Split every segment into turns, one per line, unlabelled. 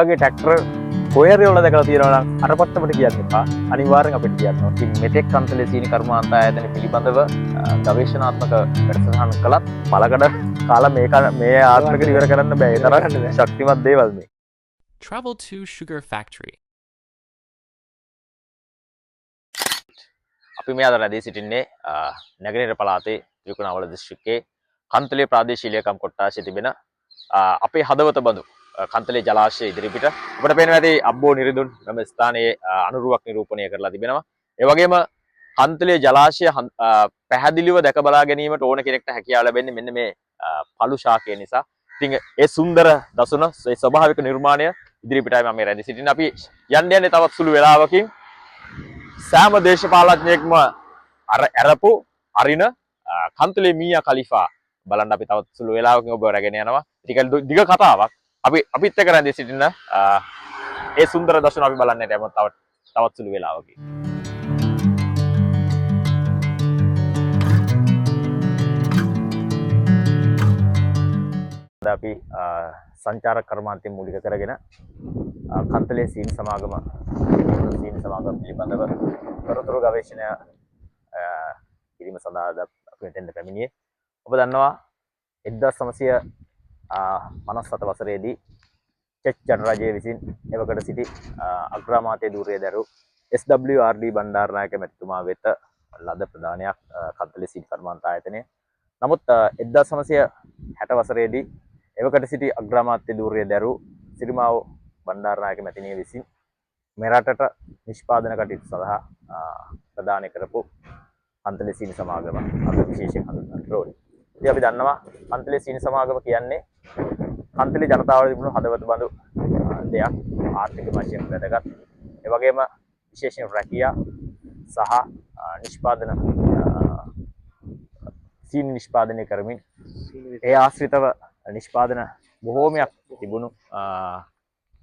වගේ ට්‍රැක්ටර් කොහේරි වල දැකලා තියෙනවා නම් අර පට්ටමට කියන්න එපා. අනිවාර්යෙන් අපිට කියන්න ඕන. ඉතින් මෙතෙක් කන්තලේ සීනි කර්මාන්ත ආයතන පිළිබඳව ගවේෂණාත්මක වැඩසටහන් කළත් පළකඩ කාලා මේ ආත්මක ඉවර කරන්න බෑ. ඒ තරම් ශක්තිමත් දේවල් මේ.
Travel to Sugar Factory.
අපි මේ අද රැඳී සිටින්නේ නැගෙනහිර පළාතේ ත්‍රිකුණාමල දිස්ත්‍රික්කයේ කන්තලේ ප්‍රාදේශීය ලේකම් කොට්ටාශයේ තිබෙන අපේ හදවත බඳු කන්තලේ ජලාශය ඉදිරිපිට අපිට පේනවා ඇති අබ්බෝ නිරිඳුන් මෙම ස්ථානයේ අනුරුවක් නිරූපණය කරලා තිබෙනවා. ඒ වගේම කන්තලේ ජලාශය පැහැදිලිව දැක බලා ගැනීමට ඕන කෙනෙක්ට හැකියාව ලැබෙන්නේ මෙන්න මේ පළු ශාකය නිසා. ඉතින් ඒ සුන්දර දසුන ඒ ස්වභාවික නිර්මාණය ඉදිරිපිටයි මම මේ රැඳී සිටින්නේ. අපි යන්නේ තවත් සුළු වෙලාවකින් සෑම දේශපාලඥයෙක්ම ඇරපු අරින කන්තලේ මීයා කලිෆා බලන්න අපි තවත් සුළු වෙලාවකින් ඔබ රැගෙන යනවා. ටික දිග කතාවක්. අපිත් එක්ක රැඳී සිටින ඒ සුන්දර දසුන අපි බලන්නට යමු තවත් සුළු වෙලාවකින්. අපි සංචාරක කර්මාන්තය මූලික කරගෙන කන්තලේ සීනි සමාගම පිළිබඳව තොරතුරු ගවේෂණය කිරීම සඳහා අපි මෙතෙන්ට පැමිණියේ. ඔබ දන්නවා 1957 වසරේදී චෙක් ජනරජය විසින් එවකට සිටි අග්‍රාමාත්‍ය ධූරය දරු SWRD බණ්ඩාරනායක මැතිතුමා වෙත ලද ප්‍රදානයක් කන්තලේ සීනි කර්මාන්ත ආයතනය. නමුත් 1960 වසරේදී එවකට සිටි අග්‍රාමාත්‍ය ධූරය දරු සිරිමාවෝ බණ්ඩාරනායක මැතිණිය විසින් මෙරටට නිෂ්පාදන කටයුතු සඳහා ප්‍රදානය කරපු කන්තලේ සීනි සමාගම අද විශේෂයෙන් හඳුන්වන්නට ඕනේ. ඉතින් අපි දන්නවා කන්තලේ සීනි සමාගම කියන්නේ කන්තලේ ජනතාවට තිබුණු හදවත බඳු දෙයක්, ආර්ථික වශයෙන් වැදගත්. ඒ වගේම විශේෂයෙන් රැකියා සහ නිෂ්පාදන සීනි නිෂ්පාදනය කරමින් ඒ ආශ්‍රිතව නිෂ්පාදන බොහෝමයක් තිබුණු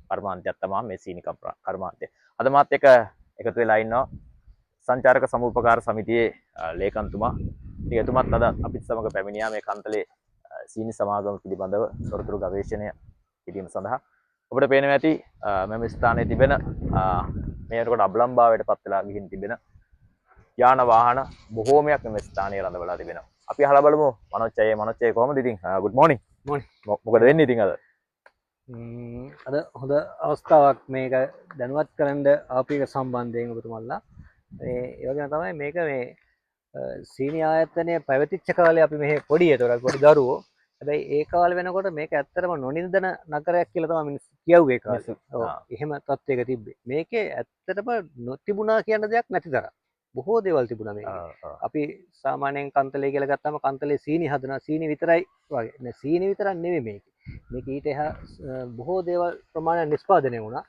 කර්මාන්තයක් තමයි මේ සීනි කර්මාන්තය. අද මාත් එක්ක එකතු වෙලා ඉන්නවා සංචාරක සමුපකාර සමිතියේ ලේකම්තුමා. ඉතින් එතුමත් අද අපිත් සමග පැමිණියා මේ කන්තලේ සීනි සමාගම පිළිබඳව තොරතුරු ගවේෂණය කිරීම සඳහා. ඔබට පේනවා ඇති මෙම ස්ථානයේ තිබෙන මේකට අබ්ලම්භාවයට පත් වෙලා ගිහින් තිබෙන යාන වාහන බොහෝමයක් මෙම ස්ථානයේ රඳවලා තිබෙනවා. අපි අහලා බලමු මනෝජ් කොහොමද ඉතින්? good morning. මොකද වෙන්නේ ඉතින් අද?
අද හොඳ අවස්ථාවක් මේක දැනුවත් කරන්න ආපික සම්බන්ධයෙන් ඔබතුමල්ලා. ඒ වගේම තමයි මේක මේ සීනි ආයතනය පැවතිච්ච කාලේ අපි මෙහි පොඩි දරුවෝ. හැබැයි ඒ කාලේ වෙනකොට මේක ඇත්තටම නොනින්දන නගරයක් කියලා තමයි මිනිස්සු කියුවේ කාලේ. ඔව්. එහෙම තත්ත්වයක තිබ්බේ. මේකේ ඇත්තටම නොතිබුණා කියන දෙයක් නැති තරම්. බොහෝ දේවල් තිබුණා මේකේ. අපි සාමාන්‍යයෙන් කන්තලේ කියලා ගත්තාම කන්තලේ සීනි හදනවා. සීනි විතරයි වගේ. නෑ සීනි විතරක් නෙමෙයි මේකේ. මේක ඊට එහා බොහෝ දේවල් ප්‍රමාණයක් නිෂ්පාදනය වුණා.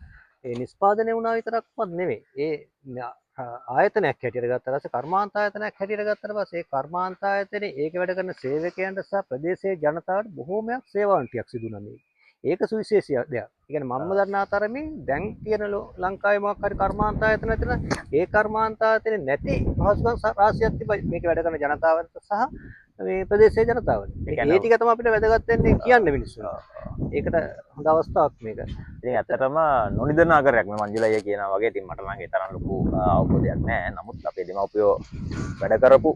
ඒ නිෂ්පාදනය වුණා විතරක්වත් නෙමෙයි. ඒ ආයතනයක් හැටියට ගත්තා ඊට පස්සේ කර්මාන්ත ආයතනයක් හැටියට ගත්තට පස්සේ ඒ කර්මාන්ත ආයතනයේ ඒක වැඩ කරන සේවකයන්ට සහ ප්‍රදේශයේ ජනතාවට බොහෝමයක් සේවාවන්තියක් සිදු වුණා මේක. ඒක සුවිශේෂී දෙයක්. ඒ කියන්නේ මම දන්නා තරමින් දැන් තියෙන ලංකාවේ මොකක් හරි කර්මාන්ත ආයතන නැතින ඒ කර්මාන්ත ආයතනේ නැති පහසුකම් රාශියක් තිබයි මේක වැඩ කරන ජනතාවට සහ මේ ප්‍රදේශයේ ජනතාවට. ඒ ටික තමයි අපිට වැදගත් වෙන්නේ කියන්නේ මිනිස්සුන්ට. ඒකට හොඳ අවස්ථාවක් මේක.
ඉතින් ඇත්තටම නොනිදන නගරයක් මේ මංජුලయ్య කියනවා වගේ. ඉතින් මට නම් ඒ තරම් ලොකු අවබෝධයක් නැහැ. නමුත් අපේ දෙමව්පියෝ වැඩ කරපු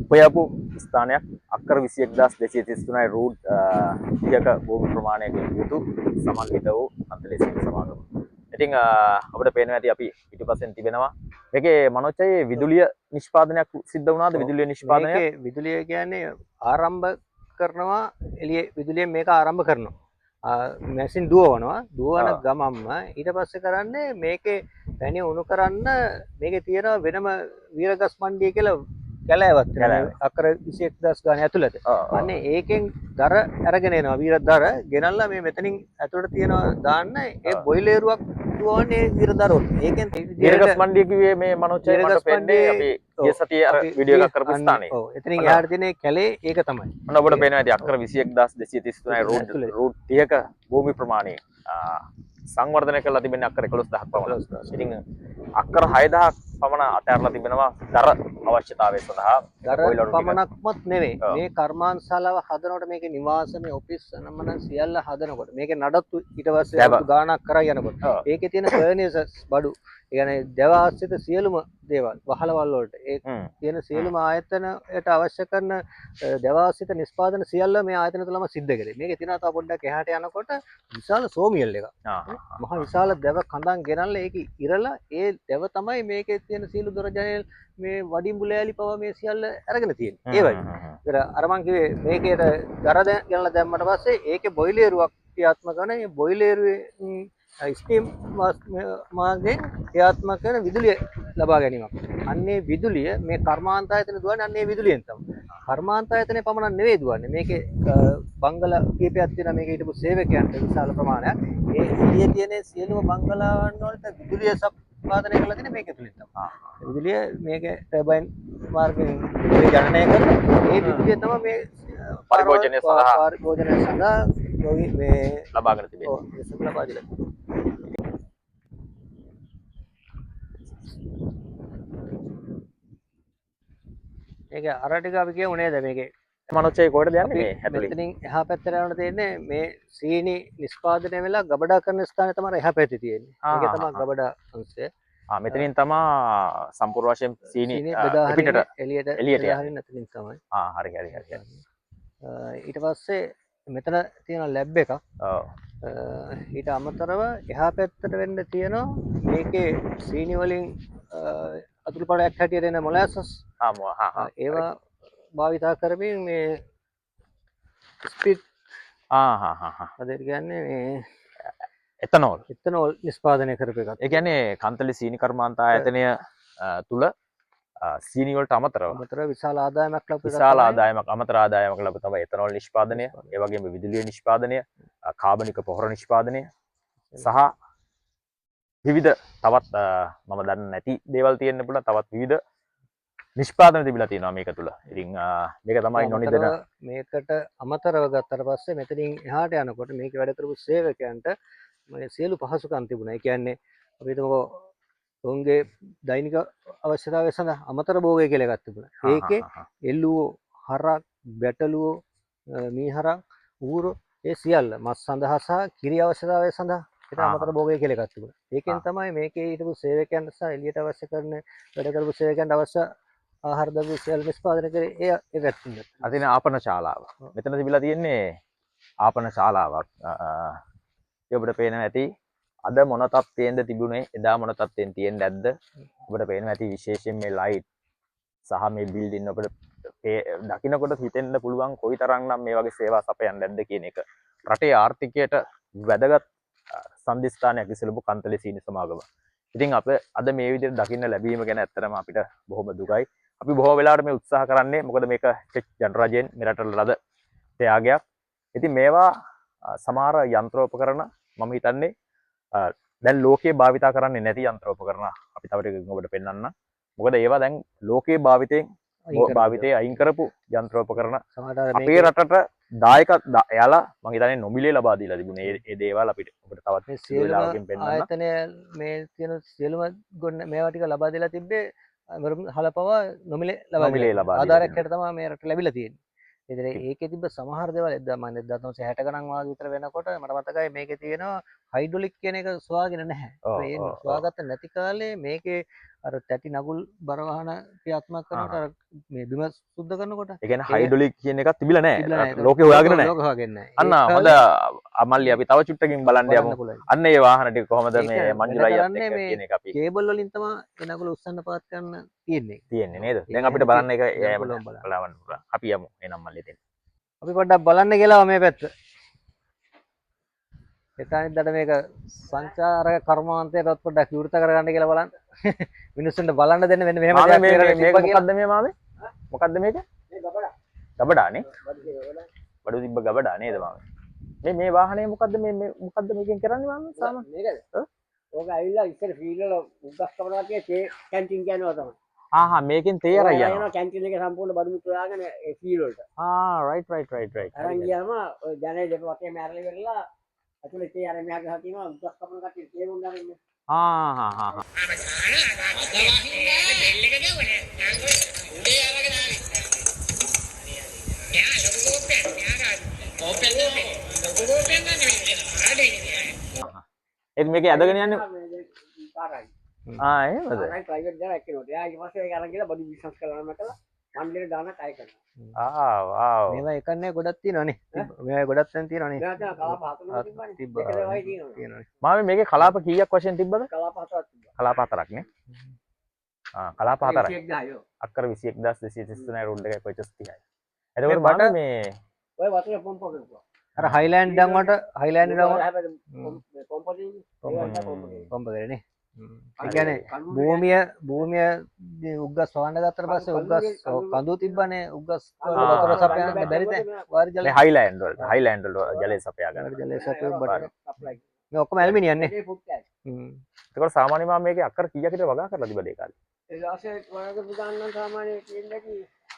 උපයපු ස්ථානයක් අක්කර 21233යි රූට් 30ක භූමි ප්‍රමාණයකින් යුතු සමන්විත වූ කන්තලේ සීනි සමාගම. ඉතින් අපිට පේනවා ඇති අපි පිටුපස්සෙන් තිබෙනවා. මේකේ මනෝජ්ජයේ විදුලිය නිෂ්පාදනයක් සිද්ධ වුණාද? විදුලිය නිෂ්පාදනය?
මේකේ විදුලිය කියන්නේ ආරම්භ කරනවා එළියේ විදුලියෙන් මේක ආරම්භ කරනවා. මැෂින් දුවනවා. දුවන ගමම්ම ඊට පස්සේ කරන්නේ මේකේ පැණි උණු කරන්න මේකේ තියෙන වෙනම වීරගස් මණ්ඩිය කියලා කැලෑවක් තියෙනවා. අක්කර 21000 ගාන ඇතුළත. අනේ ඒකෙන් දර අරගෙන එනවා. වීර දර ගෙනල්ලා මේ මෙතනින් ඇතුළට තියෙනවා දාන්න ඒ බොයිලරුවක් දුවන්නේ වීර දරවල. ඒකෙන්
වීරගස් මණ්ඩිය කිව්වේ මේ මනෝජ්ජය මට පෙන්නේ අපි ගිය සතියේ අර වීඩියෝ එකක් කරපු ස්ථානේ.
ඔව් එතනින් එහාට තියෙන කැලේ ඒක තමයි.
ඔන්න ඔබට පේනවා ඇති අක්කර 21233යි රූට් 30ක භූමි ප්‍රමාණය සංවර්ධනය කරලා තිබෙන්නේ අක්කර 11000ක් පමණ. ඉතින් අක්කර 6000ක් පමණ අතහැරලා තිබෙනවා දර අවශ්‍යතාවය සඳහා.
දර
කොයිලරු ටික.
පමණක්මත් නෙවෙයි.
ඔව්.
මේ කර්මාන්තශාලාව හදනකොට මේකේ නිවාස මේ ඔෆිස් නමන සියල්ල හදනකොට මේකේ නඩත්තු ඊට පස්සේ
දැව.
අවුරුදු ගාණක් කරා යනකොට
ඔව්.
ඒකේ තියෙන ෆර්නිචර්ස් බඩු ඒ කියන්නේ දෙව ආශ්‍රිත සියලුම දේවල් වහලවල් වලට ඒ
හ්ම්.
තියෙන සියලුම ආයතනයට අවශ්‍ය කරන දෙව ආශ්‍රිත නිෂ්පාදන සියල්ල මේ ආයතන තුලම සිද්ධ කරේ. මේකේ තියෙනවා තව පොඩ්ඩක් එහාට යනකොට විශාල සෝමියල් එකක්. මහා විශාල දෙව කඳන් ගෙනල්ලා ඒක ඉරලා ඒ දෙව තමයි මේකේ තියෙන සීළු දොර ජනෙල් මේ වඩිම්බු ලෑලි පව මේ සියල්ල අරගෙන තියෙන්නේ. ඒ වගේ. ඒතර අර මං කිව්වේ මේකේට දර ගෙනල්ලා දැම්මට පස්සේ ඒකේ බොයිලරුවක් ක්‍රියාත්මක කරන ඒ බොයිලරුවේ ස්ටීම් මාර්ගයෙන් ක්‍රියාත්මක කරන විදුලිය ලබා ගැනීමක්. අන්නේ විදුලිය මේ කර්මාන්තායතන දුවන්නේ අන්නේ විදුලියෙන් තමයි. කර්මාන්තායතනේ පමණක් නෙවෙයි දුවන්නේ. මේකේ බංගලා කීපයක් තියෙනවා මේකේ හිටපු සේවකයන්ට විශාල ප්‍රමාණයක්. ඒ එළියේ තියෙන සියලුම බංගලාවන් වලට විදුලිය සම්පාදනය කරලා තියෙන මේකේ තුලින් තමයි. විදුලිය මේකේ ටර්බයින් මාර්ගයෙන් විදුලිය ජනනය කරන ඒ විදුලිය තමයි මේ
පරිභෝජනය සඳහා
පරිභෝජනය සඳහා මේ
ලබාගෙන තිබෙන්නේ.
ඔව් ලබා දීලා තියෙනවා. ඒක අර ටික අපි කියමු නේද මේකේ
මනෝච්චේ කොහෙටද යන්නේ මේ ඇතුලේ?
මෙතනින් එහා පැත්තට යනකොට තියෙන්නේ මේ සීනි නිෂ්පාදනය වෙලා ගබඩා කරන ස්ථානේ තමයි එහා පැත්තේ තියෙන්නේ. ඒක තමයි ගබඩා අංශය.
මෙතනින් තමයි සම්පූර්ණ වශයෙන් සීනි
බෙදා හරින්න
පිටට
එළියට
එළියට
බෙදා හරින්න එතනින් තමයි.
හරි හරි හරි.
ඊට පස්සේ මෙතන තියෙන ලැබ් එකක්.
ඔව්.
ඊට අමතරව එහා පැත්තට වෙන්න තියෙනවා මේකේ සීනි වලින් අතුරු පඩයක් හැටියට එන මොලාසස් ඒවා භාවිතා කරමින් මේ ස්පීඩ් අද කියන්නේ මේ එතනෝල් නිෂ්පාදනය කරපු එකක්.
ඒ කියන්නේ කන්තලි සීනි කර්මාන්තායතනය තුල සීනි වලට අමතරව
විශාල ආදායමක් ලබන
විශාල ආදායමක් අමතර ආදායමක් ලැබ තමයි එතනෝල් නිෂ්පාදනය, ඒ වගේම විදුලිය නිෂ්පාදනය, කාබනික පොහොර නිෂ්පාදනය සහ විවිධ තවත් මම දන්නේ නැති දේවල් තියෙන්න පුළුවන් තවත් විවිධ නිෂ්පාදන තිබිලා තියෙනවා මේක තුල. ඉතින් මේක තමයි නොනිදන
මේකට අමතරව ගත්තට පස්සේ මෙතනින් එහාට යනකොට මේක වැඩ කරපු සේවකයන්ට මේ සියලු පහසුකම් තිබුණා. ඒ කියන්නේ අපි හිතමුකෝ ඔවුන්ගේ දෛනික අවශ්‍යතාවය සඳහා අමතර භෝගය කියලා එකක් තිබුණා. ඒකේ එළුවෝ, හරක්, බැටළුවෝ, මීහරක්, ඌරෝ ඒ සියල්ල මස් සඳහා සහ කිරි අවශ්‍යතාවය සඳහා ඒක අමතර භෝගය කියලා එකක් තිබුණා. ඒකෙන් තමයි මේකේ හිටපු සේවකයන්ට සහ එළියට අවශ්‍ය කරන වැඩ කරපු සේවකයන්ට අවශ්‍ය ආහාර ද්‍රව්‍ය සියල්ල නිෂ්පාදනය කරේ ඒ පැත්තෙන්.
අදින ආපන ශාලාව. මෙතන තිබිලා තියෙන්නේ ආපන ශාලාවක්. ඒ ඔබට පේනවා ඇති අද මොන තත්ත්වයෙන්ද තිබුණේ එදා මොන තත්ත්වයෙන් තියෙන්නේ නැද්ද? ඔබට පේනවා ඇති විශේෂයෙන් මේ ලයිට් සහ මේ බිල්ඩින් ඔබට දකින්නකොට හිතෙන්න පුළුවන් කොයිතරම්නම් මේ වගේ සේවා සපයන්නේ නැද්ද කියන එක. රටේ ආර්ථිකයට වැදගත් සම්දිස්ථානයක් ඉසලපු කන්තලේ සීනි සමාගම. ඉතින් අප අද මේ විදිහට දකින්න ලැබීම ගැන ඇත්තටම අපිට බොහොම දුකයි. අපි බොහෝ වෙලාවට මේ උත්සාහ කරන්නේ මොකද මේක ජනරජයෙන් මෙරට ලද ත්‍යාගයක්. ඉතින් මේවා සමහර යන්ත්‍රෝපකරණ මම හිතන්නේ දැන් ලෝකයේ භාවිතා කරන්නේ නැති යන්ත්‍රෝපකරණ අපි තව ටිකකින් ඔබට පෙන්වන්න. මොකද ඒවා දැන් ලෝකයේ භාවිතයේ අයින් කරපු යන්ත්‍රෝපකරණ අපේ රටට දායක එයාලා මම හිතන්නේ නොමිලේ ලබා දීලා තිබුණේ ඒ දේවල් අපිට ඔබට තවත්
මේ සියලුම
වෙලාවකින් පෙන්වන්න.
ආයතනය මේ තියෙන සියලුම මේවා ටික ලබා දීලා තිබ්බේ හලපවා නොමිලේ ලබා දීලා. ආධාරයක් හැට තමයි මේ රට ලැබිලා තියෙන්නේ. ඉතින් ඒකේ තිබ්බ සමහර දේවල් 1960 ගණන් වාගේ විතර වෙනකොට මට මතකයි මේකේ තියෙනවා හයිඩ්‍රොලික් කියන එක සොයාගෙන නැහැ. ඒ සොයාගත්ත නැති කාලේ මේකේ අර තැටි නගුල් බර වාහන ක්‍රියාත්මක කරනකොට අර මේ බිම සුද්ධ කරනකොට
ඒ කියන්නේ හයිඩ්‍රොලික් කියන එකක් තිබිලා නැහැ. ලෝකේ හොයාගෙන නැහැ.
ලෝකේ හොයාගෙන නැහැ.
අන්න හොඳ අමල්ලි අපි තව චුට්ටකින් බලන්න යමු. අන්න ඒ වාහන ටික කොහමද මේ මංජුලයිත් එක්ක කියන එක අපි
කේබල් වලින් තමයි ඒ නගුල උස්සන්න පාත් කරන්න තියෙන්නේ
නේද? දැන් අපිට බලන්න එක බලන්න පුළුවන්. අපි යමු එනම් මල්ලි දෙන්න.
අපි පොඩ්ඩක් බලන්න කියලා මේ පැත්ත. එතනින්දට මේක සංචාරක කර්මාන්තයට පොඩ්ඩක් විවෘත කරගන්න කියලා බලන්න. මිනිස්සුන්ට බලන්න දෙන්න මෙන්න මෙහෙම දෙයක්
මේක මොකද්ද මේ මාමේ? මොකද්ද මේක? ගබඩානේ. බඩු තිබ්බ ගබඩා නේද මාමේ? මේ වාහනේ මොකද්ද මොකද්ද මේකෙන් කරන්නේ මාමේ? සාමාන්‍ය
මේකද? ඕක ඇවිල්ලා ඉස්සර ෆීල්ඩ් වල උග්ගස් කපනවා කිය තේ කැන්ටින් කියනවා තමයි.
මේකෙන් තේ අරන් යනවා.
කැන්ටින් එකේ සම්පූර්ණ බඩු මුට්ටු දාගෙන ඒ ෆීල්ඩ් වලට.
රයිට්.
අරන් ගියාම ඔය ජනේ දෙක වටේ මැරලි වෙලා ඇතුලේ තේ අර මෙහා ගහලා තියෙනවා උගස් කපන කට්ටිය තේ වුණා ඉන්නේ.
ඒත් මේකේ ඇදගෙන යන්නේ
කාරයි.
එහෙමද
කාරයි ප්‍රයිවට් ගාලා එක්කෙනෙකුට. එයා ඊට පස්සේ ඒක අරන් ගිහලා බඩු බිස්නස් කරලා මතලා මණ්ඩලේ දාන කය කරනවා.
වාව්
මේවා එකන්නේ ගොඩක් තියෙනවානේ. මේවා ගොඩක් තැන් තියෙනවානේ.
එයා දැන් කලාප හතරක් තිබ්බනේ.
තිබ්බා.
ඒක දවයි තියෙනවා.
තියෙනවානේ.
මාමේ මේකේ කලාප කීයක් වශයෙන් තිබ්බද
කලාප හතරක් තිබ්බා.
කලාප හතරක් නේ කලාප හතරයි
21
අක්කර 21233 රූල් එකයි කොච්චස් 30යි එතකොට මාමේ මේ
ඔය වතුර පොම්ප කරපුවා.
අර හයිලෑන්ඩ් ඩම් වලට හයිලෑන්ඩ් ඩම් වලට
හැබැයි පොම්ප තියෙන්නේ.
පොම්බ කරනේ. ඒ කියන්නේ භූමිය උග්ගස් වහන්න ගත්තට පස්සේ උග්ගස් කඳු තිබ්බනේ උග්ගස් වතුර සපයන්න බැරිද? වාරි ජලය
මේ හයිලෑන්ඩ් වල ජලය සපයා ගන්න
ජලය සපයුබට මේ ඔක්කොම ඇලුමිනියම් නේ.
ඒ පුට්ටයි.
එතකොට සාමාන්‍ය මාම මේකේ අක්කර කීයක් විතර වගා කරලා තිබ්බද ඒ කාලේ
ඒ දාසේ වරක පුදාන්න සාමාන්‍ය කියන්නේ කි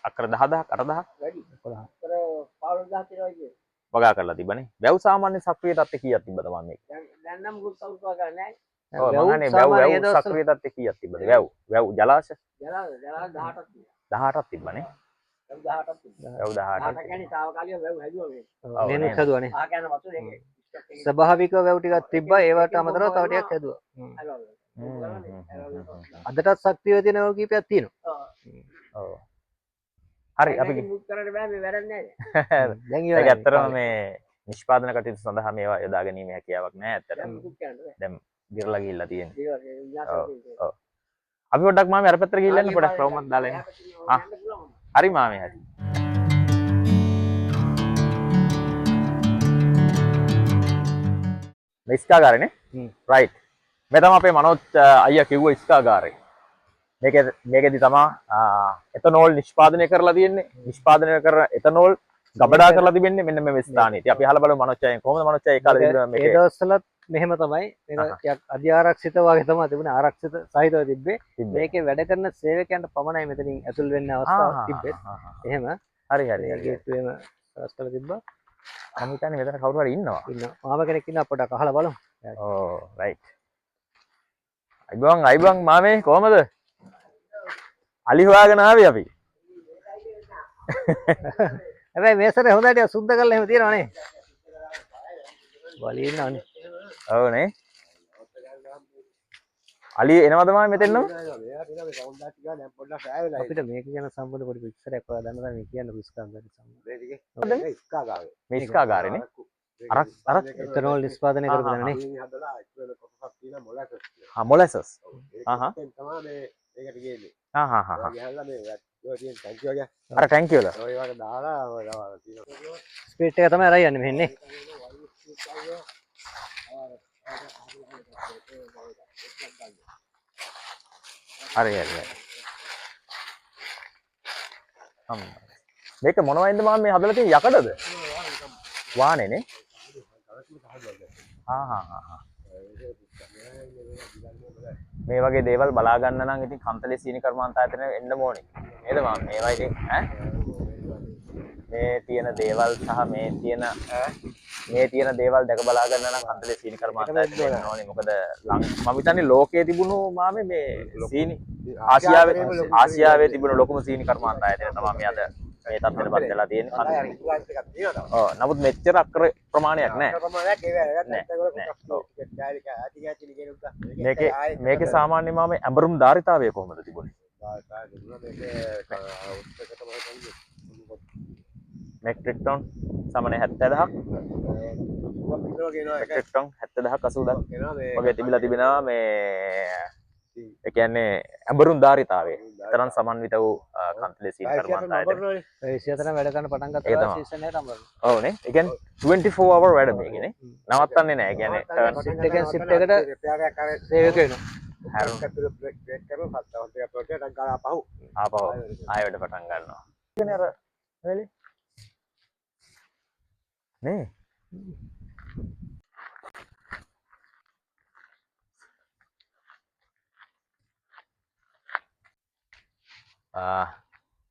අක්කර 10000ක් 8000ක්
වැඩි.
11.
අර 15000 කියලා කියේ.
වගා කරලා තිබ්බනේ වැව් සාමාන්‍ය සක්‍රිය තත්ත්වය කීයක් තිබ්බද මාම මේක
දැන් නම් ගුත් සෞතුවා ගන්න නැහැ.
ඔව් මම අහන්නේ වැව් සක්‍රිය තත්ත්වය කීයක් තිබ්බද වැව් ජලාශ
ජලා 18ක් තියෙනවා.
18ක් තිබ්බනේ
වැව් 18ක් තියෙනවා.
වැව් 18ක්
18 කියන්නේ తాවකාලික වැව් හැදුවා මේ.
මේනුත් හදුවානේ.
ආ කියන වතුර ඒකේ.
ස්වභාවික වැව් ටිකක් තිබ්බා ඒවට අමතරව තව ටිකක් හැදුවා. අදටත් ශක්තිය තියෙන වැව් කීපයක් තියෙනවා.
ඔව් හරි අපි
මුත් කරන්න බෑ මේ වැඩක් නැහැ.
දැන්
ඒක
ඉවරයි.
ඇත්තටම මේ නිෂ්පාදන කටයුතු සඳහා මේවා යොදා ගැනීමේ හැකියාවක් නැහැ ඇත්තටම
මුත් කරන්න බෑ.
දැන් ගිරලා ගිහිල්ලා තියෙන්නේ
ඒක විනාශ
ඔව් අපි පොඩ්ඩක් මාමේ අර පැත්තට ගිහිල්ලා ඉන්න පොඩ්ඩක් රවුමක් දාලා එන්න ආ හරි මාමේ හරි මේ ඉස්කාගාරනේ රයිට් මේ තමයි අපේ මනෝජ් අයියා කිව්ව ඉස්කාගාරේ මේකෙදි තමයි එතනෝල් නිෂ්පාදනය කරලා තියෙන්නේ නිෂ්පාදනය කර එතනෝල් ගබඩා කරලා තිබෙන්නේ මෙන්න මේ ස්ථානයේ. ඉතින් අපි අහලා බලමු මනෝජ් අයියෙන් කොහොමද මනෝජ් අයියා ඒ කාලේ තිබුණා මේකේ.
ඒ දවස්වලත් මෙහෙම තමයි මේක ටිකක් අධ්‍යාරක්ෂිත වගේ තමයි තිබුණේ ආරක්ෂිත සහිතව තිබ්බේ. මේකේ වැඩ කරන සේවකයන්ට පමණයි මෙතනින් ඇතුල් වෙන්න අවස්ථාවක් තිබ්බේ. එහෙම
හරි හරි හරි.
ගේට්ටුවේම සරස්කල තිබ්බා.
මම හිතන්නේ මෙතන කවුරු හරි ඉන්නවා.
මාම කෙනෙක් ඉන්නවා පොඩක් අහලා බලමු.
ඕ රයිට්. අයිබං මාමේ කොහමද? අලි හොයාගෙන ආවේ අපි.
හැබැයි මේ සැරේ හොඳට සුද්ධ කරලා එහෙම තියනවනේ. බලී ඉන්නවනේ.
ඔව් නේ. අලි එනවද මාමේ මෙතෙන්නම?
අපිට මේක ගැන සම්බන්ධ පොඩි විස්තරයක් ඔයා දන්නවා මේ කියන්න ඉස්කාගාරේ සම්බන්ධ.
මේ ඉස්කාගාරේනේ. අර
එතනෝල් නිෂ්පාදනය කරපු දන්නේ නේ.
මොලැසස්.
ඒකට ගේන්නේ. ගහලා මේ ඔය තියෙන ටැංකිය වගේ.
අර ටැංකිය වල.
ඔය වගේ දාලා තියෙනවා.
ස්පීඩ් එක තමයි අරයි යන්නේ මෙහෙන්නේ.
හරි. මේක මොනවයින්ද මාම මේ හදලා තියෙන යකඩද? වානේනේ. මේ වගේ දේවල් බලා ගන්න නම් ඉතින් කන්තලේ සීනි කර්මාන්තායතනෙ එන්න ඕනේ. නේද මාම? මේවා ඉතින් මේ තියෙන දේවල් සහ මේ තියෙන දේවල් දැක බලා ගන්න නම් කන්තලේ සීනි කර්මාන්තායතනෙ එන්න ඕනේ. මොකද මම හිතන්නේ ලෝකයේ තිබුණු මාමේ මේ සීනි ආසියාවේ තිබුණු ලොකුම සීනි කර්මාන්තායතනය තමයි මේ අද මේ තත්ත්වයටපත් වෙලා තියෙන්නේ. ඔව් නමුත් මෙච්චර අක්‍ර ප්‍රමාණයක් නැහැ. මේකේ සාමාන්‍ය මාමේ ඇඹරුම් ධාරිතාවය කොහොමද තිබුණේ? මෙට්‍රික් ටන් සමනේ 70000ක් මෙට්‍රික් ටන් 70000ක් 80000ක් වගේ තිබිලා තිබෙනවා මේ ඒ කියන්නේ ඇඹරුම් ධාරිතාවය. තරම් සමන්විත වූ කන්තලේ සීනි කර්මාන්තායතන.
ඒ සියතන වැඩ කරන පටන් ගත්තා සීසන් එකට අමරන.
ඔව් නේ. ඒ කියන්නේ 24 hour වැඩ මේකනේ. නවත්තන්නේ නැහැ. ඒ කියන්නේ ටර්න්
ෂිෆ්ට් එකෙන් ෂිෆ්ට් එකට සේවක වෙනවා.
හැරුම්
බ්‍රේක් කරලා 7ට ටක් ගාලා ආපහු
ආපහු ආයෙ වැඩ පටන් ගන්නවා. කියන්නේ අර වෙලේ නේ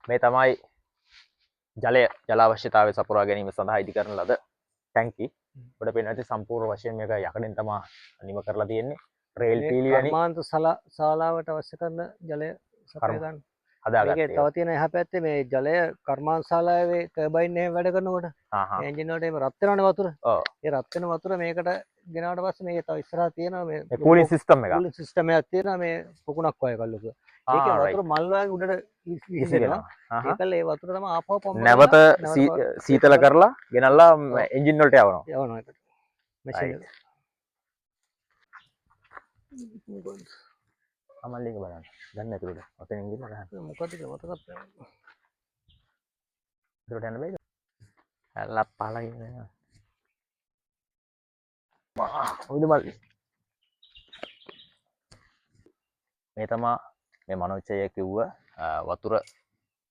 මේ තමයි ජලය ජල අවශ්‍යතාවය සපුරා ගැනීම සඳහා ඉදි කරන ලද ටැංකි අපිට පේනවා ඇති සම්පූර්ණ වශයෙන් මේක යකඩෙන් තමයි නිම කරලා තියෙන්නේ රේල් පීලි වැනි
කර්මාන්ත ශාලාවට අවශ්‍ය කරන ජලය සපය ගන්න.
හදාගත්තා
ඒකේ තව තියෙන එහා පැත්තේ මේ ජලය කර්මාන්ත ශාලාවේ ටර්බයින් එකෙන් වැඩ කරනකොට එන්ජින් වලට එහෙම රත් වෙනවනේ වතුර.
ඔව්
ඒ රත් වෙන වතුර මේකට ගෙනාවට පස්සේ මේකේ තව ඉස්සරහා තියෙනවා මේ
කූලින් සිස්ටම් එක
කූලින් සිස්ටම් එකක් තියෙනවා මේ පොකුණක් වගේ කල්ලක. ඒකේ වතුර මල් වගේ උඩට විහිදෙනවා. ඒකල ඒ වතුර තමයි ආපහු පම්ප්
නැවත සීතල කරලා ගෙනල්ලා එන්ජින් වලට යවනවා
යවනවා ඒකට. මැෂින් එක.
අමල්ලික බලන්න ගන්න ඇතුළට ඔතනින් ගිහින් ගන්න
මොකද ඒක මතකත් නැහැ.
ඒකට යන්න බෑද හැලක් පහලා ඉන්නේ ඔයිද මල්ලි මේ තමා මේ මනෝච්චය කිව්ව වතුර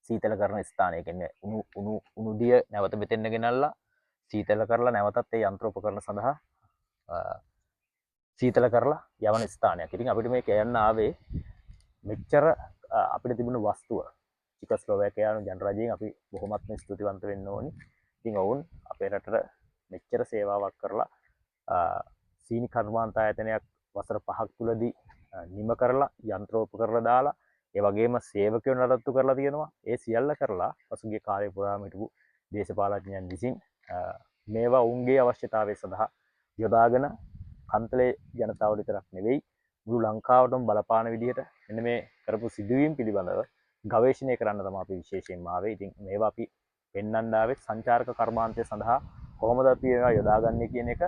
සීතල කරන ස්ථානය කියන්නේ උණු දිය නැවත මෙතෙන්න ගෙනල්ලා සීතල කරලා නැවතත් ඒ යන්ත්‍ර උපකරණ සඳහා සීතල කරලා යවන ස්ථානයක්. ඉතින් අපිට මේ කියන්න ආවේ මෙච්චර අපිට තිබුණු වස්තුව චෙකස්ලෝවාකියානු ජනරාජයෙන් අපි බොහොමත්ම ස්තුතිවන්ත වෙන්න ඕනි. ඉතින් ඔවුන් අපේ රටට මෙච්චර සේවාවක් කරලා සීනි කර්මාන්ත ආයතනයක් වසර 5ක් තුලදී නිම කරලා යන්ත්‍රෝපකරණ දාලා ඒ වගේම සේවකයෝ නඩත්තු කරලා තියෙනවා. ඒ සියල්ල කරලා පසුගිය කාලය පුරාම හිටපු දේශපාලඥයන් විසින් මේවා ඔවුන්ගේ අවශ්‍යතාවය සඳහා යොදාගෙන කන්තලේ ජනතාවට විතරක් නෙවෙයි මුළු ලංකාවටම බලපාන විදිහට මෙන්න මේ කරපු සිදුවීම් පිළිබඳව ගවේෂණය කරන්න තමයි අපි විශේෂයෙන්ම ආවේ. ඉතින් මේවා අපි පෙන්වන්න ආවේ සංචාරක කර්මාන්තය සඳහා කොහොමද අපි මේවා යොදාගන්නේ කියන එක.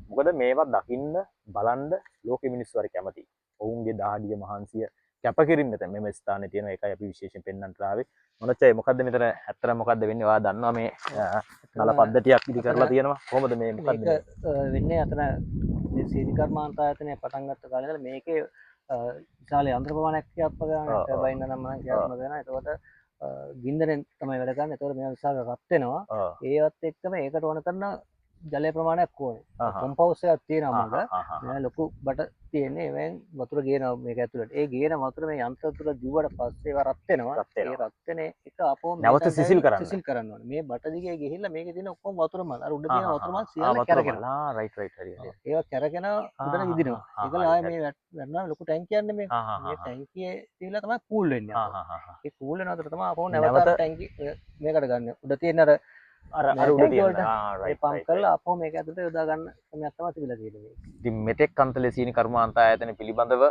මොකද මේවා දකින්න බලන්න ලෝකෙ මිනිස්සු හරි කැමතියි. ඔවුන්ගේ දහඩිය මහන්සිය කැපකිරීම මෙතන මෙම ස්ථානයේ තියෙන එකයි අපි විශේෂයෙන් පෙන්වන්නට ආවේ. මොනච්චයි මොකද්ද මෙතන ඇත්තටම මොකද්ද වෙන්නේ? ඔයා දන්නවා මේ නල පද්ධතියක් ඉදි කරලා තියෙනවා. කොහොමද මේ මොකද්ද
වෙන්නේ? අතන මේ සීනි කර්මාන්ත ආයතනය පටන් ගත්ත කාලේ ඉඳලා මේකේ විශාල යන්ත්‍ර ප්‍රමාණයක් ක්‍රියාත්මක කරනවා. ටර්බයින් නම් මම ක්‍රියාත්මක කරනවා. එතකොට ගින්දරෙන් තමයි වැඩ කරන්නේ. එතකොට මේවා විශාල රත් වෙනවා. ඒවත් එක්කම ඒකට ඕන කරන ජලය ප්‍රමාණයක් ඕනේ. පම්ප් හවුස් එකක් තියෙනවා මග. මේ ලොකු බට තියෙන්නේ. එවෙන් වතුර ගේනවා මේක ඇතුළට. ඒ ගේන වතුර මේ යන්ත්‍ර තුල දිව්වට පස්සේ ඒවා රත් වෙනවා. ඒ රත් වෙන එක අපෝ
නැවත සිසිල්
කරන්න ඕනේ. මේ බට දිගේ ගිහිල්ලා මේකේ තියෙන ඔක්කොම වතුර මල්. අර උඩ තියෙන වතුර මල් සියල්ල කැරගෙනවා.
රයිට් හරි.
ඒවා කැරගෙන උඩට විදිනවා. ඒකල ආයේ මේ වැටෙනවා ලොකු ටැංකියක් නේ මේක. මේ ටැංකියේ තියලා තමයි කූල් වෙන්නේ. ඒ කූල් වෙන අතර තමයි අපෝ නැවත ටැංකි මේකට ගන්න. උඩ තියෙන අර උඩ තියෙන ඒ පම්ප් කරලා අපෝ මේක ඇතුළට යොදා ගන්න ක්‍රමයක් තමයි තිබිලා තියෙන්නේ.
ඉතින් මෙතෙක් කන්තලේ සීනි කර්මාන්ත ආයතන පිළිබඳව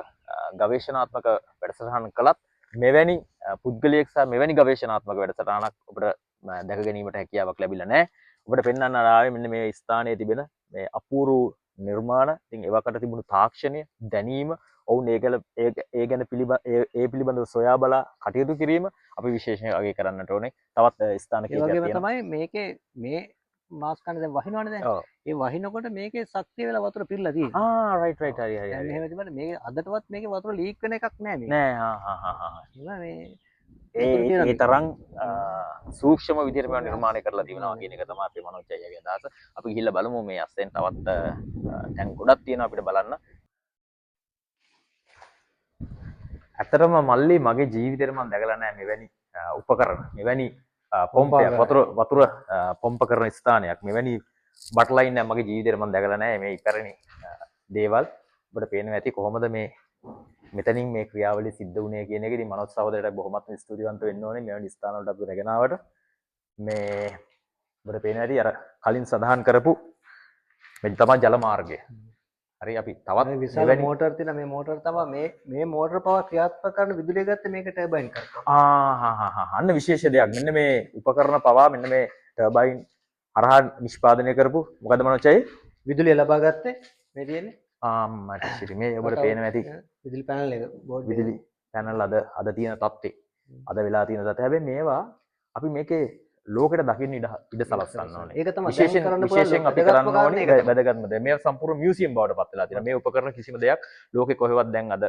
ගවේෂණාත්මක වැඩසටහන් කළත් මෙවැනි පුද්ගලයෙක් සහ මෙවැනි ගවේෂණාත්මක වැඩසටහනක් ඔබට දැක ගැනීමට හැකියාවක් ලැබිලා නැහැ. ඔබට පෙන්වන්න ආවේ මෙන්න මේ ස්ථානයේ තිබෙන මේ අපූර්ව නිර්මාණ. ඉතින් ඒවකට තිබුණු තාක්ෂණය දැනීම ඔවුන් ඒ ගැන පිළිබඳව සොයා බලා කටයුතු කිරීම අපි විශේෂයෙන් අගය කරන්නට ඕනේ. තවත් ස්ථාන
කීපයක් තියෙනවා. තමයි මේකේ මේ මාස් කන්න දැන් වහිනවනේ දැන්. ඒ වහිනකොට මේකේ සක්‍රිය වෙලා වතුර පිරලා තියෙනවා.
රයිට් හරි.
දැන් මෙහෙම තිබුණා මේක අදටවත් මේකේ වතුර ලීක් වෙන එකක් නෑ මේක.
නෑ.
මේ
ඒ තරම් සූක්ෂම විදිහට මේවා නිර්මාණය කරලා තියෙනවා කියන එක තමයි අපේ මනෝජයගේ අදහස. අපි ගිහිල්ලා බලමු මේ අස්සෙන් තවත් දැන් ගොඩක් තියෙනවා අපිට බලන්න. ඇත්තටම මල්ලි මගේ ජීවිතේට මම දැකලා නැහැ මෙවැනි උපකරණ මෙවැනි පොම්පයක් වතුර පොම්ප කරන ස්ථානයක් මෙවැනි බට්ලයින් එක මගේ ජීවිතේට මම දැකලා නැහැ මේ ඉපැරණි දේවල්. ඔබට පේනවා ඇති කොහොමද මේ මෙතනින් මේ ක්‍රියාවලිය සිද්ධ වුණේ කියන එක. ඉතින් මනෝජ් සහෝදරයට බොහොමත්ම ස්තුතිවන්ත වෙන්න ඕනේ මෙවැනි ස්ථාන වලට අපි රැගෙන ආවට. මේ ඔබට පේනවා ඇති අර කලින් සඳහන් කරපු මේ තමයි ජල මාර්ගය. හරි අපි තවත්
විශාල මෝටර් තියෙන මේ මෝටර් තමයි මේ මෝටර් පව ක්‍රියාත්මක කරන විදුලිය ගත්තේ මේක ටර්බයින් කරනවා.
අන්න විශේෂ දෙයක්. මෙන්න මේ උපකරණ පවා මෙන්න මේ ටර්බයින් හරහා නිෂ්පාදනය කරපු මොකද මනෝජයි
විදුලිය ලබා ගත්තේ මේ තියෙන්නේ.
මට සිරි මේ ඔබට පේනවා ඇති
විදුලි පැනල් එක බෝඩ්
විදුලි පැනල් අද තියෙන තත්ත්වේ. අද වෙලා තියෙන තත්ත්වය. හැබැයි මේවා අපි මේකේ ලෝකෙට දකින්න ඉඩ සලස්වන්න ඕනේ.
ඒක තමයි
විශේෂයෙන් අපි කරන්න ඕනේ වැදගත්ම දේ. මේ සම්පූර්ණ මියුසියම් බවට පත් වෙලා තියෙනවා. මේ උපකරණ කිසිම දෙයක් ලෝකේ කොහෙවත් දැන් අද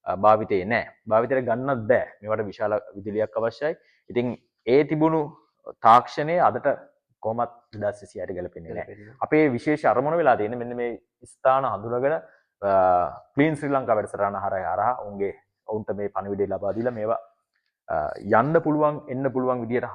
භාවිතේ නැහැ. භාවිතයට ගන්නත් බෑ. මේවට විශාල විදුලියක් අවශ්‍යයි. ඉතින් ඒ තිබුණු තාක්ෂණය අදට කොහොමත් 2026ට ගැලපෙන්නේ නැහැ. අපේ විශේෂ අරමුණ වෙලා තියෙන්නේ මෙන්න මේ ස්ථාන හඳුනගෙන ක්ලීන් ශ්‍රී ලංකා වැඩසටහන හරහා ඔවුන්ට මේ පණිවිඩය ලබා දීලා මේවා යන්න පුළුවන් එන්න පුළුවන් විදියට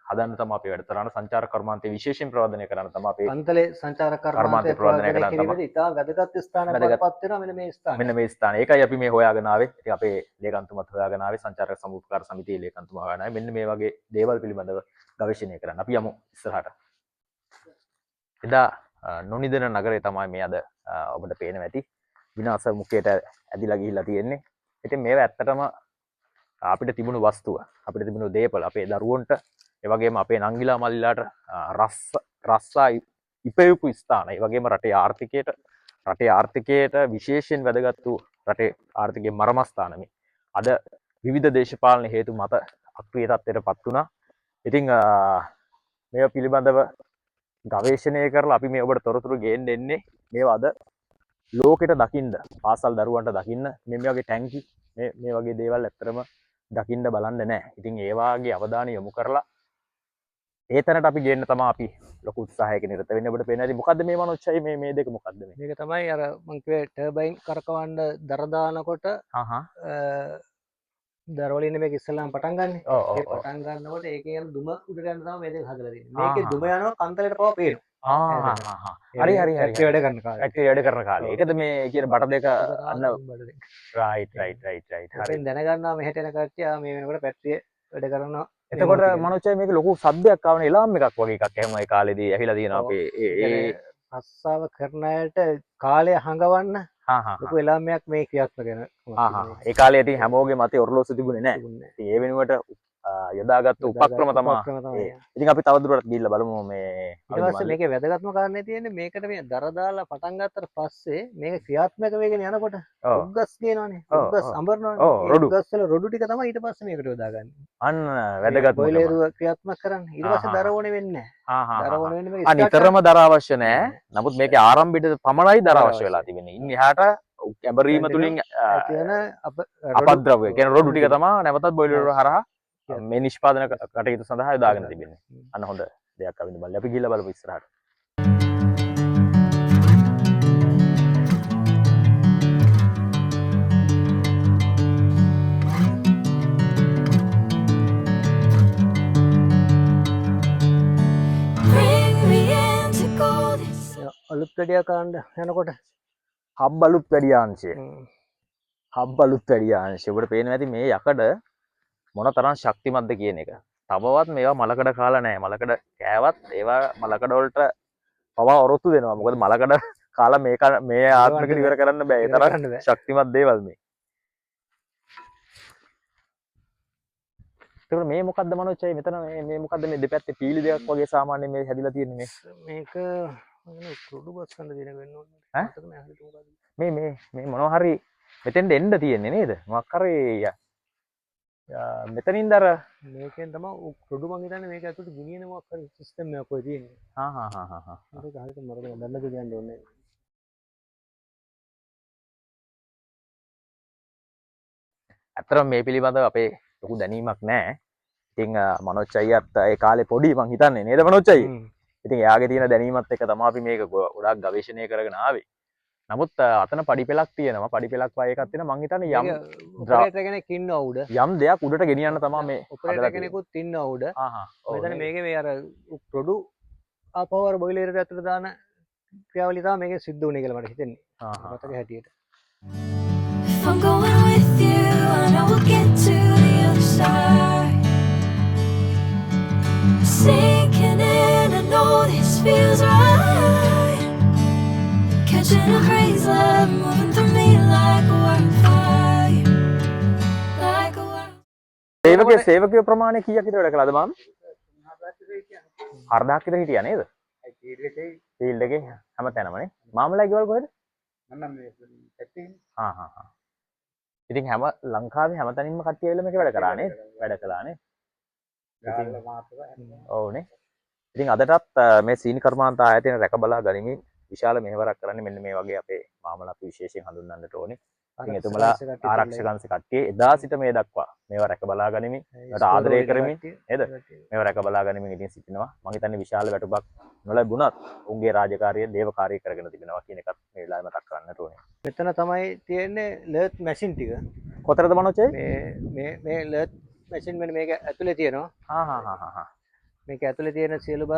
හදන්න තමයි අපි වැඩ කරන සංචාරක කර්මාන්තයේ විශේෂයෙන් ප්‍රවර්ධනය කරන්න තමයි අපි
පන්තලේ සංචාරක
කර්මාන්තය
කර්මාන්තය
ප්‍රවර්ධනය
ප්‍රවර්ධනය
කරන්න තමයි.
කිරීමේදී ඉතා වැදගත් ස්ථානයක්
වැදගත්.
පත් වෙනවා මෙන්න මේ ස්ථානය.
මෙන්න මේ ස්ථානය. ඒකයි අපි මේ හොයාගෙන ආවේ. ඉතින් අපේ ලේකම්තුමත් හොයාගෙන ආවේ සංචාරක සමුපකාර සමිතියේ ලේකම්තුමා හොයාගෙන ආවේ. මෙන්න මේ වගේ දේවල් පිළිබඳව ගවේෂණය කරන්න. අපි යමු ඉස්සරහට. එදා නොනිදන නගරේ තමයි මේ අද ඔබට පේනවා ඇති. විනාශ මුඛයට ඇදිලා ගිහිල්ලා තියෙන්නේ. ඉතින් මේවා ඇත්තටම අපිට තිබුණු වස්තුව, අපිට තිබුණු දේපල, අපේ දරුවන්ට, ඒ වගේම අපේ නංගිලා මල්ලිලාට රස්සා ඉපයපු ස්ථාන, ඒ වගේම රටේ ආර්ථිකයට විශේෂයෙන් වැදගත් වූ රටේ ආර්ථිකයේ මර්මස්ථාන මේ. අද විවිධ දේශපාලන හේතු මත අක්‍රිය තත්ත්වයටපත් වුණා. ඉතින් මේවා පිළිබඳව ගවේෂණය කරලා අපි මේ ඔබට තොරතුරු ගේන්න එන්නේ. මේවා අද ලෝකෙට දකින්න, පාසල් දරුවන්ට දකින්න මේ වගේ ටැංකි මේ වගේ දේවල් ඇත්තටම දකින්න බලන්න නැහැ. ඉතින් ඒ වාගේ අවධානය යොමු කරලා ඒ තැනට අපි ගේන්න තමයි අපි ලොකු උත්සාහයක නිරත වෙන්නේ. ඔබට පේනවා ඉතින් මොකද්ද මේ මනෝච්චයි මේ දෙක මොකද්ද මේ?
මේක තමයි අර මං කිව්වේ ටර්බයින් කරකවන්න දර දානකොට දරවලින් මේක ඉස්සෙල්ලාම පටන් ගන්න. ඒ පටන් ගන්නකොට ඒකේ යන දුම උඩට යන තමයි මේ දෙක හදලා තියෙන්නේ. මේකේ දුම යනවා කන්තලයට පව පේනවා.
හරි
වැඩ කරන කාලේ.
ඇක්ටි වැඩ කරන කාලේ. ඒකද මේ කියන බට දෙක අන්න රයිට්.
හරියෙන් දැනගන්නවා මෙහෙට එන කට්ටිය මේ වෙනකොට පැට්‍රිය වැඩ කරනවා.
එතකොට මනෝච්චයි මේක ලොකු සද්දයක් ආවන එලාම් එකක් වගේ එකක් එහෙම ඒ කාලේදී ඇහිලා තියෙනවා අපේ ඒ
රස්සාව කරන අයට කාලය හඟවන්න ලොකු එලාම්යක් මේ ක්‍රියාත්මක වෙනවා.
ඒ කාලේ ඉතින් හැමෝගේ මතේ ඔරලෝසු තිබුණේ නැහැ. ඉතින් ඒ වෙනුවට යොදාගත්තු උපක්‍රම තමයි. ඉතින් අපි තවදුරටත් ගිහිල්ලා බලමු මේ
ඊට පස්සේ මේකේ වැදගත්ම කාරණේ තියෙන්නේ මේකට මේ දර දාලා පටන් ගත්තට පස්සේ මේක ක්‍රියාත්මක වෙගෙන යනකොට උග්ගස් කියනවනේ. උග්ගස් අඹරනවනේ. උග්ගස් වල රොඩු ටික තමයි ඊට පස්සේ මේකට යොදාගන්නේ.
අන්න වැදගත්
බොයිලරුව ක්‍රියාත්මක කරන්නේ. ඊට පස්සේ දර ඕනේ වෙන්නේ නැහැ. දර ඕනේ වෙන්නේ මේක
නිතරම දර අවශ්‍ය නැහැ. නමුත් මේකේ ආරම්භයේදී පමණයි දර අවශ්‍ය වෙලා තිබෙන්නේ. ඉන් එහාට ඇඹරීම තුලින්
තියෙන
අපද්‍රව්‍ය කියන රොඩු ටික තමයි නැවතත් බොයිලරුව හරහා මේ නිෂ්පාදන කටයුතු සඳහා යොදාගෙන තිබෙන්නේ. අන්න හොඳ දෙයක් අවින්ද බලන්න. අපි ගිහිල්ලා බලමු ඉස්සරහට.
අලුත් වැඩියා කාණ්ඩ යනකොට
හබ් අලුත් වැඩියාංශය. හබ් අලුත් වැඩියාංශය. ඔබට පේනවා ඇති මේ යකඩ මොන තරම් ශක්තිමත්ද කියන එක. තවවත් මේවා මලකඩ කාලා නැහැ. මලකඩ කෑවත් ඒවා මලකඩ වලට පවා ඔරොත්තු දෙනවා. මොකද මලකඩ කාලා මේ ආත්මික ඉවර කරන්න බෑ. ඒ තරම් ශක්තිමත් දේවල් මේ. ඒතර මේ මොකද්ද මනෝච්චයි මෙතන මේ මොකද්ද මේ දෙපැත්තේ පීලි දෙකක් වගේ සාමාන්‍යයෙන් මේ හැදිලා තියෙන්නේ මේ.
මේක කුඩු බස් ගන්න දින වෙන්න ඕනේ.
මේ මොනවා හරි මෙතෙන්ට එන්න තියෙන්නේ නේද? මොකක් හරි මෙතනින්ද අර
මේකෙන් තමයි කුඩු මං හිතන්නේ මේක ඇතුළට ගිනියන මොකක් හරි සිස්ටම් එකක් ඔය තියෙන්නේ. ඒක හරියට මරගෙන දැන්නද කියන්න ඕනේ.
ඇත්තටම මේ පිළිබඳව අපේ ලොකු දැනීමක් නැහැ. ඉතින් මනෝජ් අයියත් ඒ කාලේ පොඩි මං හිතන්නේ නේද මනෝජ් අයියා? ඉතින් එයාගේ තියෙන දැනීමත් එක්ක තමයි අපි මේක ගොඩාක් ගවේෂණය කරගෙන ආවේ. නමුත් අතන පඩිපෙලක් තියෙනවා. පඩිපෙලක් වගේ එකක් තියෙනවා. මං හිතන්නේ යම්
ඔපරේටර් කෙනෙක් ඉන්නවා උඩ.
යම් දෙයක් උඩට ගෙනියන්න තමයි මේ
ඔපරේටර් කෙනෙකුත් ඉන්නවා උඩ. මෙතන මේකේ මේ අර පොඩු ආපවර බොයිලර් එකට ඇතුළට දාන ක්‍රියාවලිය තමයි මේකෙන් සිද්ධ වුනේ කියලා මට හිතෙන්නේ. මතක හැටියට.
If I'm going with you, I know we'll get to the other side. Sinking in, I know this feels right. Catching a crazy love, moving through me like a wildfire. Like a wildfire.
සේවකයෝ ප්‍රමාණය කීයක් විතර වැඩ කළාද මම? 4000ක් විතර හිටියා නේද? Field එකේ හැමතැනමනේ. මාමලා ගෙවල් කොහෙද?
මම මේ පැත්තේ.
ඉතින් හැම ලංකාවේ හැමතැනින්ම කට්ටිය ඇවිල්ලා මේක වැඩ කරා නේද? වැඩ කළා නේ. ඔව්නේ. ඉතින් අදටත් මේ සීනි කර්මාන්ත ආයතන රැක බලා ගනිමින් විශාල මෙහෙවරක් කරන්නේ මෙන්න මේ වගේ අපේ මාමල අපි විශේෂයෙන් හඳුන්වන්නට ඕනේ. ඉතින් එතුමලා ආරක්ෂකංශ කට්ටිය එදා සිට මේ දක්වා මේවා රැක බලා ගනිමින් ඒකට ආදරය කරමින් නේද? මේවා රැක බලා ගනිමින් ඉතින් සිටිනවා. මම හිතන්නේ විශාල වැටුපක් නොලැබුණත් උන්ගේ රාජකාරිය දේවකාරී කරගෙන තිබෙනවා කියන එකත් මේ වෙලාවේ මතක් කරන්නට ඕනේ.
මෙතන තමයි තියෙන්නේ ලර්ත් මැෂින් ටික.
කොතරද මනෝජේ?
මේ ලර්ත් මැෂින් මෙන්න මේක ඇතුලේ තියෙනවා. මේක ඇතුලේ තියෙන සියලුම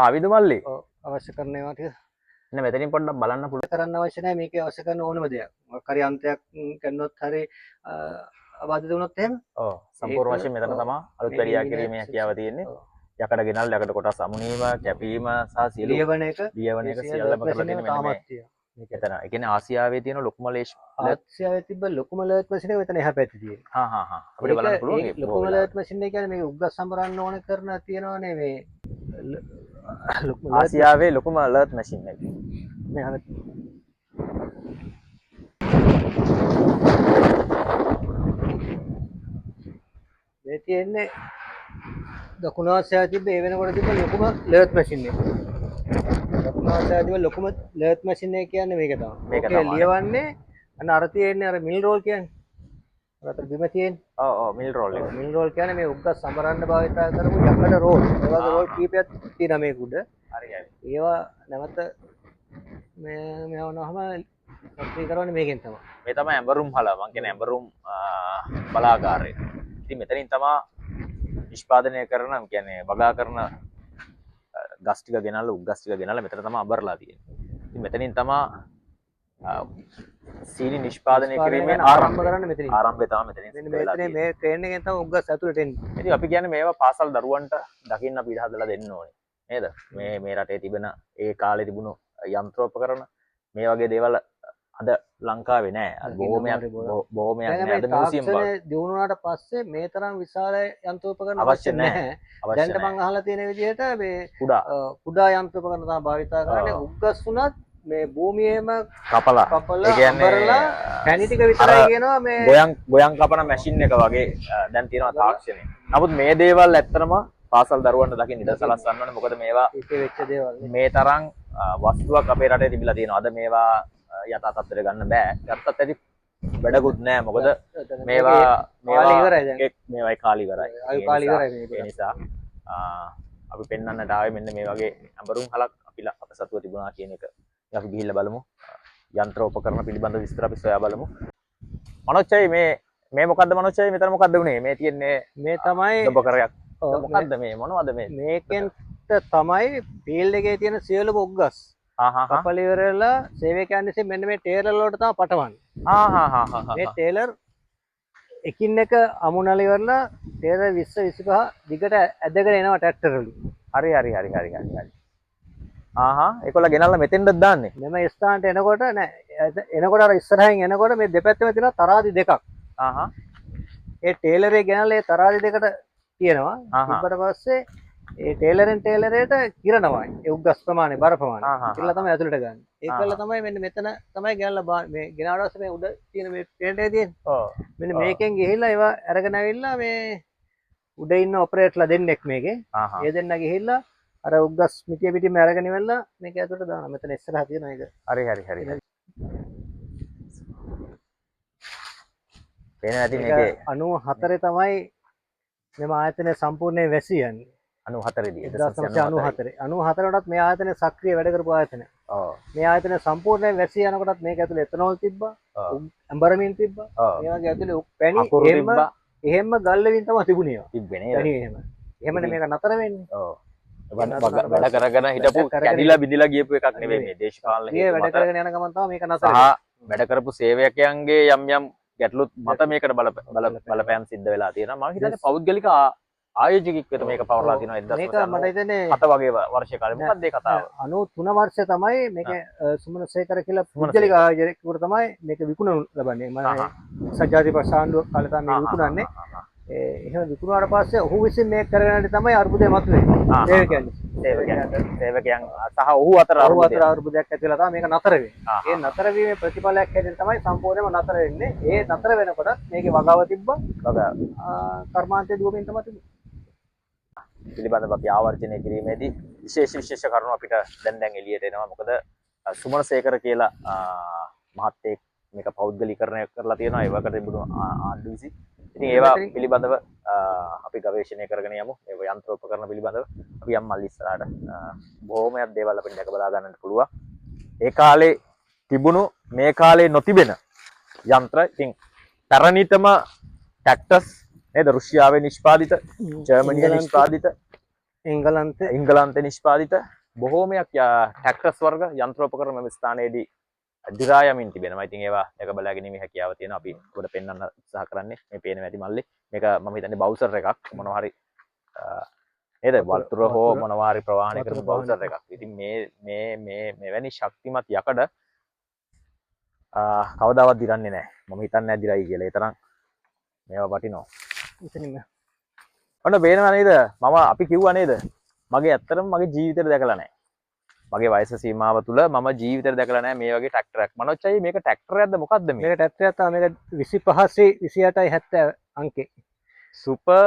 අවිදු මල්ලි
අවශ්‍ය කරන ඒවා ටික
එන්න මෙතනින් පොඩ්ඩක් බලන්න පුළුවන්.
කරන්න අවශ්‍ය නැහැ. මේකේ අවශ්‍ය කරන ඕනම දෙයක්. මොකක් හරි අන්තයක් කරනොත් හරි අබාධිත වුණොත් එහෙම
ඔව් සම්පූර්ණ වශයෙන් මෙතන තමයි අලුත් වැඩියා කිරීමේ හැකියාව තියෙන්නේ. යකඩ ගෙනල් යකඩ කොටස් අමුණීම කැපීම සහ සියලු
ලියවන එක
ලියවන එක සියල්ලම කරලා තියෙන මෙන්න මේ එතන. ඒ කියන්නේ ආසියාවේ තියෙන ලොකුම ලේස්
ආසියාවේ තිබ්බ ලොකුම ලර්ට් මැෂින් එක මෙතන එහා පැත්තේ තියෙනවා.
අපිට බලන්න පුළුවන් ඒක
ලොකුම ලර්ට් මැෂින් එක කියන්නේ මේක උග්ගස් සම්බරන්න ඕන කරන තියෙනවානේ මේ ලොකුම
ආසියාවේ ලොකුම ලර්ට් මැෂින් එක.
මේ හැම මේ තියෙන්නේ දකුණු ආසියාවේ තිබ්බ ඒ වෙනකොට තිබ්බ ලොකුම ලර්ට් මැෂින් එක. දකුණු ආසියාවේ තිබ්බ ලොකුම ලර්ට් මැෂින් එක කියන්නේ මේක තමයි.
මේක
ඕකේ
තමයි.
ලියවන්නේ අන්න අර තියෙන්නේ අර මිල් රෝල් කියන්නේ. අර බිම තියෙන්නේ.
ඔව් මිල් රෝල් එක.
මිල් රෝල් කියන්නේ මේ උග්ගස් සමරන්න භාවිත කරපු යකඩ රෝල්. ඒ වගේ රෝල් කීපයක් තියෙනවා මේක උඩ.
හරි හරි.
ඒවා නැවත මේ වුණාම සක්‍රිය කරන්නේ මේකෙන් තමයි.
මේ තමයි ඇඹරුම් හල. මං කියන්නේ ඇඹරුම් බලාගාරය. ඉතින් මෙතනින් තමයි නිෂ්පාදනය කරන කියන්නේ වගා කරන ගස් ටික ගෙනල්ලා උග්ගස් ටික ගෙනල්ලා මෙතන තමයි අඹරලා තියෙන්නේ. ඉතින් මෙතනින් තමයි සීනි නිෂ්පාදනය කිරීමේ
ආරම්භ කරන්න මෙතනින්.
ආරම්භය තමයි මෙතනින්
මෙන්න
සිද්ධ වෙලා
මෙතන මේ ට්‍රේන් එකෙන් තමයි උග්ගස් ඇතුළට එන්නේ.
ඉතින් අපි කියන්නේ මේවා පාසල් දරුවන්ට දකින්න අපි හදලා දෙන්න ඕනේ. නේද? මේ රටේ තිබෙන ඒ කාලේ තිබුණු යන්ත්‍රෝපකරණ මේ වගේ දේවල් අද ලංකාවේ නෑ. අද බොහොමයක් නෑ. අද මියුසියම් වල
දිනුනාට පස්සේ මේ තරම් විශාල යන්ත්‍රෝපකරණ
අවශ්‍ය නැහැ.
දැන්ට මම අහලා තියෙන විදිහට මේ
කුඩා
යන්ත්‍රෝපකරණ තමයි භාවිත කරන්නේ. උග්ගස් උනත් මේ භූමියේම
කපලා ඒ කියන්නේ
පැණි ටික විතරයි කියනවා මේ
ගොයන් කපන මැෂින් එක වගේ දැන් තියෙනවා තාක්ෂණය. නමුත් මේ දේවල් ඇත්තටම පාසල් දරුවන්ට දකින්න ඉඩ සලස්වන්න ඕනේ. මොකද මේවා
වෙච්ච දේවල්
මේ තරම් වස්තුවක් අපේ රටේ තිබිලා තියෙනවා. අද මේවා යථා තත්ත්වයට ගන්න බෑ. ගත්තත් ඇති වැඩකුත් නෑ. මොකද මේවා
ඉවරයි දැන්.
මේවායි කාලි ඉවරයි.
ආයු කාලි ඉවරයි
ඒ නිසා අපි පෙන්වන්නට ආවේ මෙන්න මේ වගේ අඹරුම් හලක් අප සතුව තිබුණා කියන එක. අපි ගිහිල්ලා බලමු. යන්ත්‍රෝපකරණ පිළිබඳ විස්තර අපි සොයා බලමු. මනෝජ්ජයි මේ මොකද්ද මනෝජ්ජයි මෙතන මොකද්ද වුනේ? මේ තියන්නේ
මේ තමයි
ඔබ කරයක්. මොකද්ද මේ මොනවද මේ?
මේකෙන් තමයි ෆීල්ඩ් එකේ තියෙන සියලුම උග්ගස් කපල ඉවරලා සේවකයන් විසින් මෙන්න මේ ටේලර් වලට තමයි පටවන්නේ. මේ ටේලර් එකින් එක අමුණල ඉවරලා ටේලර් 20 25 දිගට ඇදගෙන එනවා ට්‍රැක්ටර් වලින්.
හරි. ඒකොල්ල ගෙනල්ලා මෙතෙන්ද දාන්නේ.
මෙම ස්ථානට එනකොට එනකොට අර ඉස්සරහින් එනකොට මේ දෙපැත්තම තියෙන තරාදි දෙකක්. ඒ ටේලරේ ගෙනල්ලා ඒ තරාදි දෙකට තියෙනවා. ඊට පස්සේ ඒ ටේලරෙන් ටේලරේට කිරනවා. ඒ උග්ගස් ප්‍රමාණය බර ප්‍රමාණය. කියලා තමයි ඇතුළට ගන්න. ඒකවල තමයි මෙන්න මෙතන තමයි ගෙනල්ලා මේ ගෙනාවට පස්සේ මේ උඩ තියෙන මේ ටේලර් එක තියෙන්නේ. මෙන්න මේකෙන් ගිහිල්ලා ඒවා අරගෙන ආවිල්ලා මේ උඩ ඉන්න ඔපරේටර්ලා දෙන්නෙක් මේකේ. ඒ දෙන්න ගිහිල්ලා අර උග්ගස් මිටිය පිටින්ම අරගෙන ඉවරලා මේක ඇතුළට දානවා. මෙතන ඉස්සරහා තියෙන එක.
හරි. පේනවා ඇති මේකේ
94 තමයි මෙම ආයතනය සම්පූර්ණයෙන් වැසී යන්නේ.
94 දී
94ටත් මේ ආයතනය සක්‍රිය වැඩ කරපු ආයතනය. මේ ආයතනය සම්පූර්ණයෙන් වැසී යනකොටත් මේක ඇතුලේ එතනෝල් තිබ්බා. ඇම්බරමින් තිබ්බා. මේ වගේ ඇතුලේ පැණි එහෙම ගල් වලින් තමයි තිබුණේ. පැණි එහෙමනේ මේක නතර වෙන්නේ.
වැඩ කරගෙන හිටපු කැඩිලා බිඳිලා ගියපු එකක් නෙවෙයි මේ දේශපාලන
හේතු වැඩ කරගෙන යන ගමන් තමයි මේක නතර වෙන්නේ.
වැඩ කරපු සේවකයන්ගේ යම් ගැටලුත් මත මේකට බලපෑම් සිද්ධ වෙලා තියෙනවා. මම හිතන්නේ පෞද්ගලික ආයෝජකෙක් වෙත මේක පවර්ලා තියෙනවා 1990.
මේක මට හිතෙන්නේ
7 වගේ වර්ෂ කාලේ. මොකක්ද ඒ කතාව?
93 වර්ෂය තමයි මේක සුමන සේකර කියලා පුද්ගලික ආයෝජකයෙකුට තමයි මේක විකුණනු ලබන්නේ. මම සජාති ප්‍රසාන්දුව කාලේ තමයි මේක විකුණන්නේ. එහෙම විකුණුවාට පස්සේ ඔහු විසින් මේක කරගෙන යන තමයි අර්බුදය මතුවේ.
සේවකයන් සහ ඔහු අතර
අර්බුදයක් ඇති වෙලා තමයි මේක නතර වෙන්නේ. ඒ නතර වීමේ ප්‍රතිඵලයක් හැටියට තමයි සම්පූර්ණයෙන්ම නතර වෙන්නේ. ඒ නතර වෙනකොට මේකේ වගාව තිබ්බා. කර්මාන්තයේ දුවමින් තමයි තිබුණේ.
පිළිබඳව අපි ආවර්ජනය කිරීමේදී විශේෂ කරුණු අපිට දැන් එළියට එනවා. මොකද සුමන සේකර කියලා මහත්තයෙක් මේක පෞද්ගලීකරණය කරලා තියෙනවා. ඒ වකට තිබුණු ආණ්ඩුව විසින්. ඉතින් ඒවා පිළිබඳව අපි ගවේෂණය කරගෙන යමු. මේ යන්ත්‍රෝපකරණ පිළිබඳව අපි යම් මල්ලි ඉස්සරහට බොහොමයක් දේවල් අපිට දැක බලා ගන්නට පුළුවන්. ඒ කාලේ තිබුණු මේ කාලේ නොතිබෙන යන්ත්‍ර. ඉතින් පැරණිතම ට්‍රැක්ටර්ස් නේද? රුසියාවේ නිෂ්පාදිත, ජර්මනියේ නිෂ්පාදිත,
එංගලන්තේ
නිෂ්පාදිත බොහෝමයක් ට්‍රැක්ටර්ස් වර්ග යන්ත්‍රෝපකරණ මෙම ස්ථානයේදී දිරා යමින් තිබෙනවා. ඉතින් ඒවා දැක බලා ගැනීමේ හැකියාව තියෙනවා. අපි ඔබට පෙන්වන්න උත්සාහ කරන්නේ මේ පේන ඇති මල්ලේ. මේක මම හිතන්නේ බවුසර් එකක් මොනවා හරි නේද? වතුර හෝ මොනවා හරි ප්‍රවාහනය කරන බවුසර් එකක්. ඉතින් මේ මෙවැනි ශක්තිමත් යකඩ කවදාවත් දිරන්නේ නැහැ. මම හිතන්නේ නැහැ දිරයි කියලා. ඒ තරම් මේවා වටිනවා.
ඉතින්
ඔන්න පේනවා නේද? අපි කිව්වා නේද? මගේ ඇත්තටම මගේ ජීවිතේට දැකලා නැහැ. මගේ වයස සීමාව තුල මම ජීවිතේට දැකලා නැහැ මේ වගේ ට්‍රැක්ටරයක්. මනෝච්චයි මේක ට්‍රැක්ටරයක්ද මොකද්ද මේ?
මේක ට්‍රැක්ටරයක් තමයි. මේක 25 28යි 70 අංකේ.
සුපර්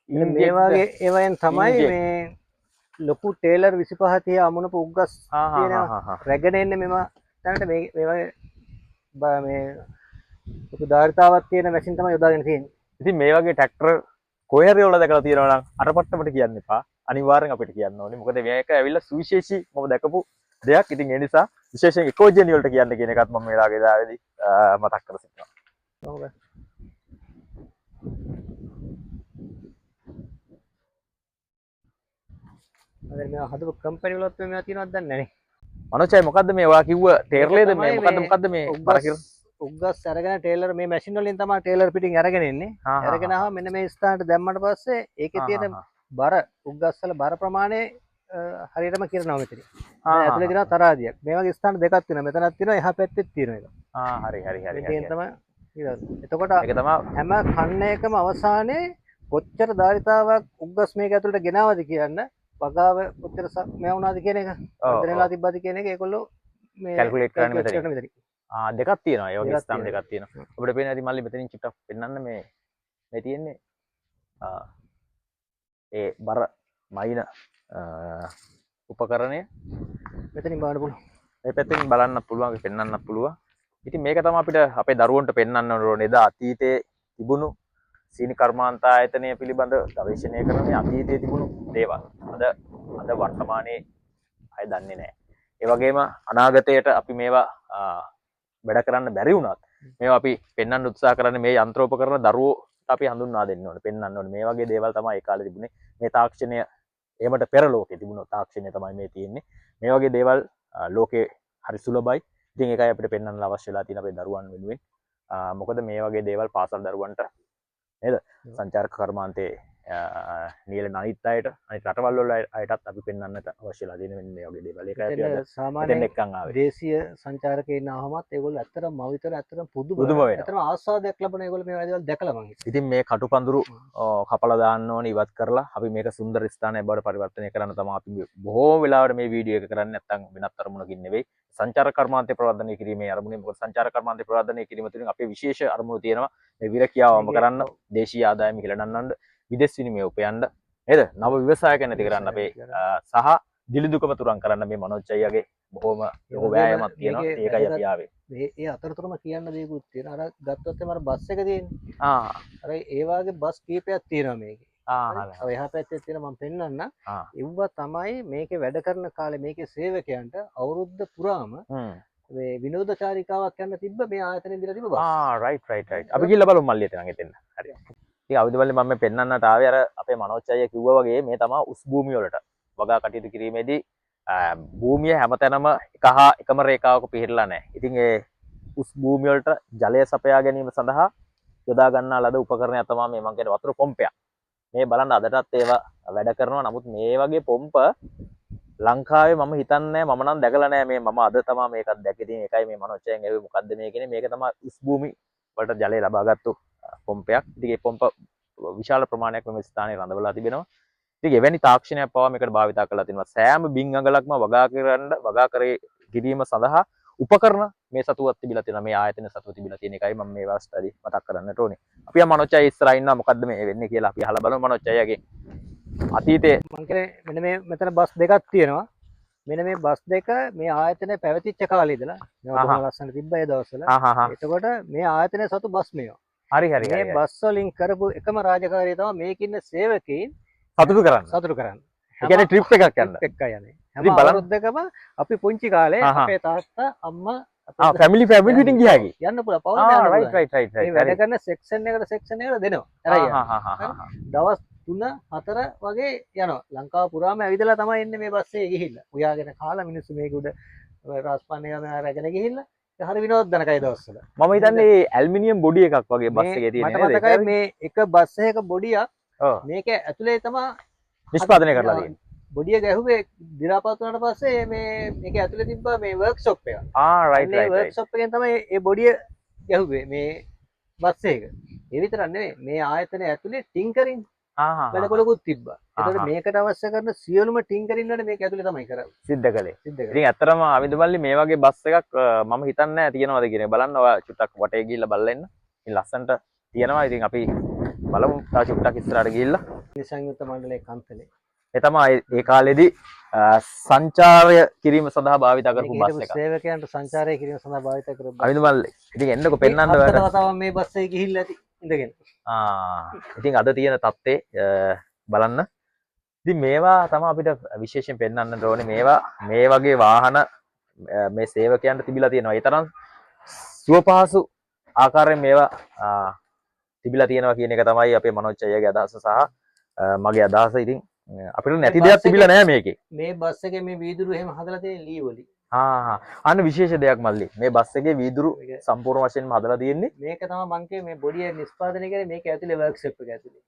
මේ වගේ ඒවායින් තමයි මේ ලොකු ටේලර් 25 30 අමුණපු උග්ගස් තියෙනවා. රැගෙන එන්නේ මෙම දැනට මේ වගේ මේ ලොකු ධාරිතාවක් තියෙන මැෂින් තමයි යොදාගෙන තියෙන්නේ.
ඉතින් මේ වගේ ට්‍රැක්ටර් කොහේ හරි වල දැකලා තියෙනවා නම් අර පට්ටමට කියන්න එපා. අනිවාර්යෙන් අපිට කියන්න ඕනේ. මොකද මේක ඇවිල්ලා සුවිශේෂී මම දැකපු දෙයක්. ඉතින් ඒ නිසා විශේෂයෙන් ඉකෝජෙනි වලට කියන්න කියන එකත් මම මේ ලාගේදාවේදී මතක් කර සිටිනවා.
අද මේ හදපු කම්පැනි වලත් මේවා තියෙනවද දන්නේ නැහැ.
මනෝජයි මොකද්ද මේ ඔයා කිව්ව ටේර්ලේද මේ මොකද්ද මේ බරකිර
උග්ගස් අරගෙන ටේලර් මේ මැෂින් වලින් තමයි ටේලර් පිටින් අරගෙන එන්නේ. අරගෙන ආවම මෙන්න මේ ස්ථානට දැම්මට පස්සේ ඒකේ තියෙන බර උග්ගස් වල බර ප්‍රමාණය හරියටම කියනවා මෙතන. ඇතුලේ තියෙනවා තරාදියක්. මේ වගේ ස්ථාන දෙකක් තියෙනවා. මෙතනක් තියෙනවා එහා පැත්තෙත් තියෙනවා ඒක.
හරි.
ඒකෙන් තමයි එතකොට ඒක තමයි හැම කන්න එකම අවසානයේ කොච්චර ධාරිතාවක් උග්ගස් මේක ඇතුළට ගෙනාවද කියන්න වගාව කොච්චර මේ වුණාද කියන එක දෙනලා තිබ්බද කියන එක ඒගොල්ලෝ මේ
කැල්කියුලේට් කරන්න මෙතන. දෙකක් තියෙනවා. ඒ වගේ ස්ථාන දෙකක් තියෙනවා. ඔබට පේන ඇති මල්ලි මෙතනින් චුට්ටක් පෙන්වන්න මේ තියෙන්නේ ඒ බර මයින උපකරණය
මෙතනින් බලන්න පුළුවන්.
මේ පැත්තෙන් බලන්න පුළුවන්, පෙන්වන්න පුළුවන්. ඉතින් මේක තමයි අපිට අපේ දරුවන්ට පෙන්වන්න ඕනේ. එදා අතීතයේ තිබුණු සීනි කර්මාන්ත ආයතනය පිළිබඳ ගවේෂණය කරන මේ අතීතයේ තිබුණු දේවල්. අද වර්තමානයේ අය දන්නේ නැහැ. ඒ වගේම අනාගතයට අපි මේවා වැඩ කරන්න බැරි වුණත් මේවා අපි පෙන්වන්න උත්සාහ කරන්නේ මේ යන්ත්‍රෝපකරණ දරුවෝ අපි හඳුන්වා දෙන්න ඕනේ, පෙන්වන්න ඕනේ. මේ වගේ දේවල් තමයි ඒ කාලේ තිබුණේ. මේ තාක්ෂණය එහෙමට පෙර ලෝකේ තිබුණු තාක්ෂණය තමයි මේ තියෙන්නේ. මේ වගේ දේවල් ලෝකේ හරි සුලභයි. ඉතින් ඒකයි අපිට පෙන්වන්න අවශ්‍ය වෙලා තියෙන අපේ දරුවන් වෙනුවෙන්. මොකද මේ වගේ දේවල් පාසල් දරුවන්ට නේද? සංචාරක කර්මාන්තයේ නියල අනිත් අයට අනිත් රටවල් වල අයටත් අපි පෙන්වන්නට අවශ්‍යලා තියෙන මේ වගේ දේවල්. ඒකයි අපි අද
සාමාන්‍යයෙන්
එක්කන් ආවේ.
දේශීය සංචාරකයන් ආවමත් ඒගොල්ලෝ ඇත්තටම මව විතර ඇත්තටම පුදුම
වෙනවා.
ඇත්තටම ආස්වාදයක් ලබන ඒගොල්ලෝ මේ වගේ දේවල් දැකලා මං හිතුවා.
ඉතින් මේ කටුපඳුරු කපලා දාන්න ඕනේ, ඉවත් කරලා අපි මේක සුන්දර ස්ථානයක් බවට පරිවර්තනය කරන්න තමයි අපි බොහෝ වෙලාවට මේ වීඩියෝ එක කරන්නේ. නැත්තම් වෙනත් අරමුණකින් නෙවෙයි. සංචාරක කර්මාන්තය ප්‍රවර්ධනය කිරීමේ අරමුණේ. මොකද සංචාරක කර්මාන්තය ප්‍රවර්ධනය කිරීම තුළින් අපේ විශේෂ අරමුණු තියෙනවා. මේ විරකියාවම කරන්න, දේශීය ආදායම ඉහළනන්නන්න, විදේශ විනිමය උපයන්න නේද? නව ව්‍යවසායක නැති කරන්න අපේ සහ දිලිදුකම තුරන් කරන්න මේ මනෝජ්ජයිගේ බොහොම ලොකු වෑයමක් තියෙනවා. ඒකයි අපි ආවේ.
ඒ අතරතුරම කියන්න දෙයක්ත් තියෙනවා. අර ගත්තොත් එමර බස් එක තියෙන්නේ. අර ඒ වාගේ බස් කීපයක් තියෙනවා මේකේ. ඔය එහා පැත්තේ තියෙන මම පෙන්නන්න. ඒව තමයි මේකේ වැඩ කරන කාලේ මේකේ සේවකයන්ට අවුරුද්ද පුරාම මේ විනෝදචාරිකාවක් යන තිබ්බ මේ ආයතනෙ දිලා තිබ්බ බස්.
රයිට්. අපි ගිහලා බලමු මල්ලියට නම් එතෙන්. හරි. ඉතින් අවුරුදු වලින් මම පෙන්වන්නට ආවේ අර අපේ මනෝජ්ජය කිව්වා වගේ මේ තමයි උස් භූමිය වලට වගා කටයුතු කිරීමේදී භූමිය හැමතැනම එකම රේඛාවක පිහිටලා නැහැ. ඉතින් ඒ උස් භූමිය වලට ජලය සපයා ගැනීම සඳහා යොදා ගන්නා ලද උපකරණයක් තමයි මේ මම කියන්නේ වතුර පොම්පයක්. මේ බලන්න අදටත් ඒවා වැඩ කරනවා. නමුත් මේ වගේ පොම්ප ලංකාවේ මම හිතන්නේ මම නම් දැකලා නැහැ. මේ මම අද තමයි මේකත් දැක්කේ. ඉතින් ඒකයි මේ මනෝජ්ජයෙන් ඇහුවේ මොකද්ද මේ කියන්නේ. මේක තමයි උස් භූමි වලට ජලය ලබාගත්තු පොම්පයක්. ඉතින් මේ පොම්ප විශාල ප්‍රමාණයක් මේ ස්ථානයේ රඳවලා තිබෙනවා. ඉතින් එවැනි තාක්ෂණයක් පවා මේකට භාවිතා කරලා තිනවා. සෑම බින් අඟලක්ම වගා කිරීම සඳහා උපකරණ මේ සතුවත් තිබිලා තියෙනවා. මේ ආයතන සතුව තිබිලා තියෙන එකයි මම මේ අවස්ථාවේදී මතක් කරන්නට ඕනේ. අපි මනෝජ්ජය ඉස්සරහින් ඉන්නවා. මොකද්ද මේ වෙන්නේ කියලා අපි අහලා බලමු මනෝජ්ජයගේ අතීතයේ
මම කියන්නේ මෙන්න මේ මෙතන බස් දෙකක් තියෙනවා. මෙන්න මේ බස් දෙක මේ ආයතනය පැවතිච්ච කාලේ ඉඳලා මේවා බොහොම ලස්සන තිබ්බා ඒ දවස්වල. එතකොට මේ ආයතනයේ සතු බස් මේවා.
හරි.
මේ බස් වලින් කරපු එකම රාජකාරිය තමයි මේකින්න සේවකීන්
සතුටු කරන්න. ඒ කියන්නේ ට්‍රිප් එකක් යන්න.
එකක් යන්නේ. හැම අවුරුද්දකම අපි පුංචි කාලේ අපේ තාත්තා අම්මා
ෆැමිලි ඉතින් ගියා කි.
යන්න පුළුවන් පවුල
ආ
යන්න
රයිට්
පුළුවන්.
රයිට්
මේ වැඩ කරන සෙක්ෂන් එකට දෙනවා. අරයි දවස් 3-4 වගේ යනවා. ලංකාව පුරාම ඇවිදලා තමයි එන්නේ මේ බස් එකේ ගිහිල්ලා. උයාගෙන කාලා මිනිස්සු මේක උඩ රාස්පන්න ගම රැගෙන ගිහිල්ලා හරි විනෝදනකයි දවස්වල.
මම හිතන්නේ ඇල්මිනියම් බොඩි එකක් වගේ බස් එකේ තියෙන
මට මතකයි මේ එක බස් එකක බොඩියක් මේක ඇතුලේ තමයි
නිෂ්පාදනය කරලා තියෙන්නේ.
බොඩිය ගැහුවේ දිරාපත් වුණාට පස්සේ මේක ඇතුලේ තිබ්බ මේ වර්ක්ෂොප් එක.
රයිට්
මේ වර්ක්ෂොප් එකෙන් තමයි මේ බොඩිය ගැහුවේ මේ බස් එක. ඒ විතරක් නෙවෙයි මේ ආයතනය ඇතුලේ ටින්කරින් වැඩකොලකුත් තිබ්බා. ඒතකොට මේකට අවශ්‍ය කරන සියලුම ටින්කරින් වල මේක ඇතුලේ තමයි කරන්නේ.
සිද්ධ කළේ. ඉතින් ඇත්තටම අවිඳමල්ලි මේ වගේ බස් එකක් මම හිතන්නේ නැහැ තියෙනවද කියන එක. බලන්න ඔයා චුට්ටක් වටේ ගිහිල්ලා බලලා එන්න. ඉතින් ලස්සනට තියෙනවා. ඉතින් අපි බලමු තා චුට්ටක් ඉස්සරහට ගිහිල්ලා.
සංයුක්ත මණ්ඩලයේ කන්තලේ.
ඒ තමයි ඒ කාලේදී සංචාරය කිරීම සඳහා භාවිත කරපු බස් එකක්.
සේවකයන්ට සංචාරය කිරීම සඳහා භාවිත කරපු බස්.
අවිඳමල්ලි. ඉතින් එන්නකො පෙන්නන්න ඔයාලට.
තව මේ බස් එකේ ගිහිල්ලා ඇති ඉඳගෙන.
ඉතින් අද තියෙන තත්ත්වේ බලන්න. ඉතින් මේවා තමයි අපිට විශේෂයෙන් පෙන්වන්න ඕනේ. මේවා මේ වගේ වාහන මේ සේවකයන්ට තිබිලා තියෙනවා. ඒ තරම් සුවපහසු ආකාරයෙන් මේවා තිබිලා තියෙනවා කියන එක තමයි අපේ මනෝජ් අයියාගේ අදහස සහ මගේ අදහස. ඉතින් අපිට නැති දෙයක් තිබිලා නැහැ මේකේ.
මේ බස් එකේ මේ වීදුරු එහෙම හදලා තියෙන ලී වලින්.
අන්න විශේෂ දෙයක් මල්ලි. මේ බස් එකේ වීදුරු සම්පූර්ණ වශයෙන්ම හදලා තියෙන්නේ.
මේක තමයි මං කියේ මේ බොඩිය නිෂ්පාදනය කරේ මේක ඇතුලේ වර්ක්ෂොප් එක ඇතුලේ.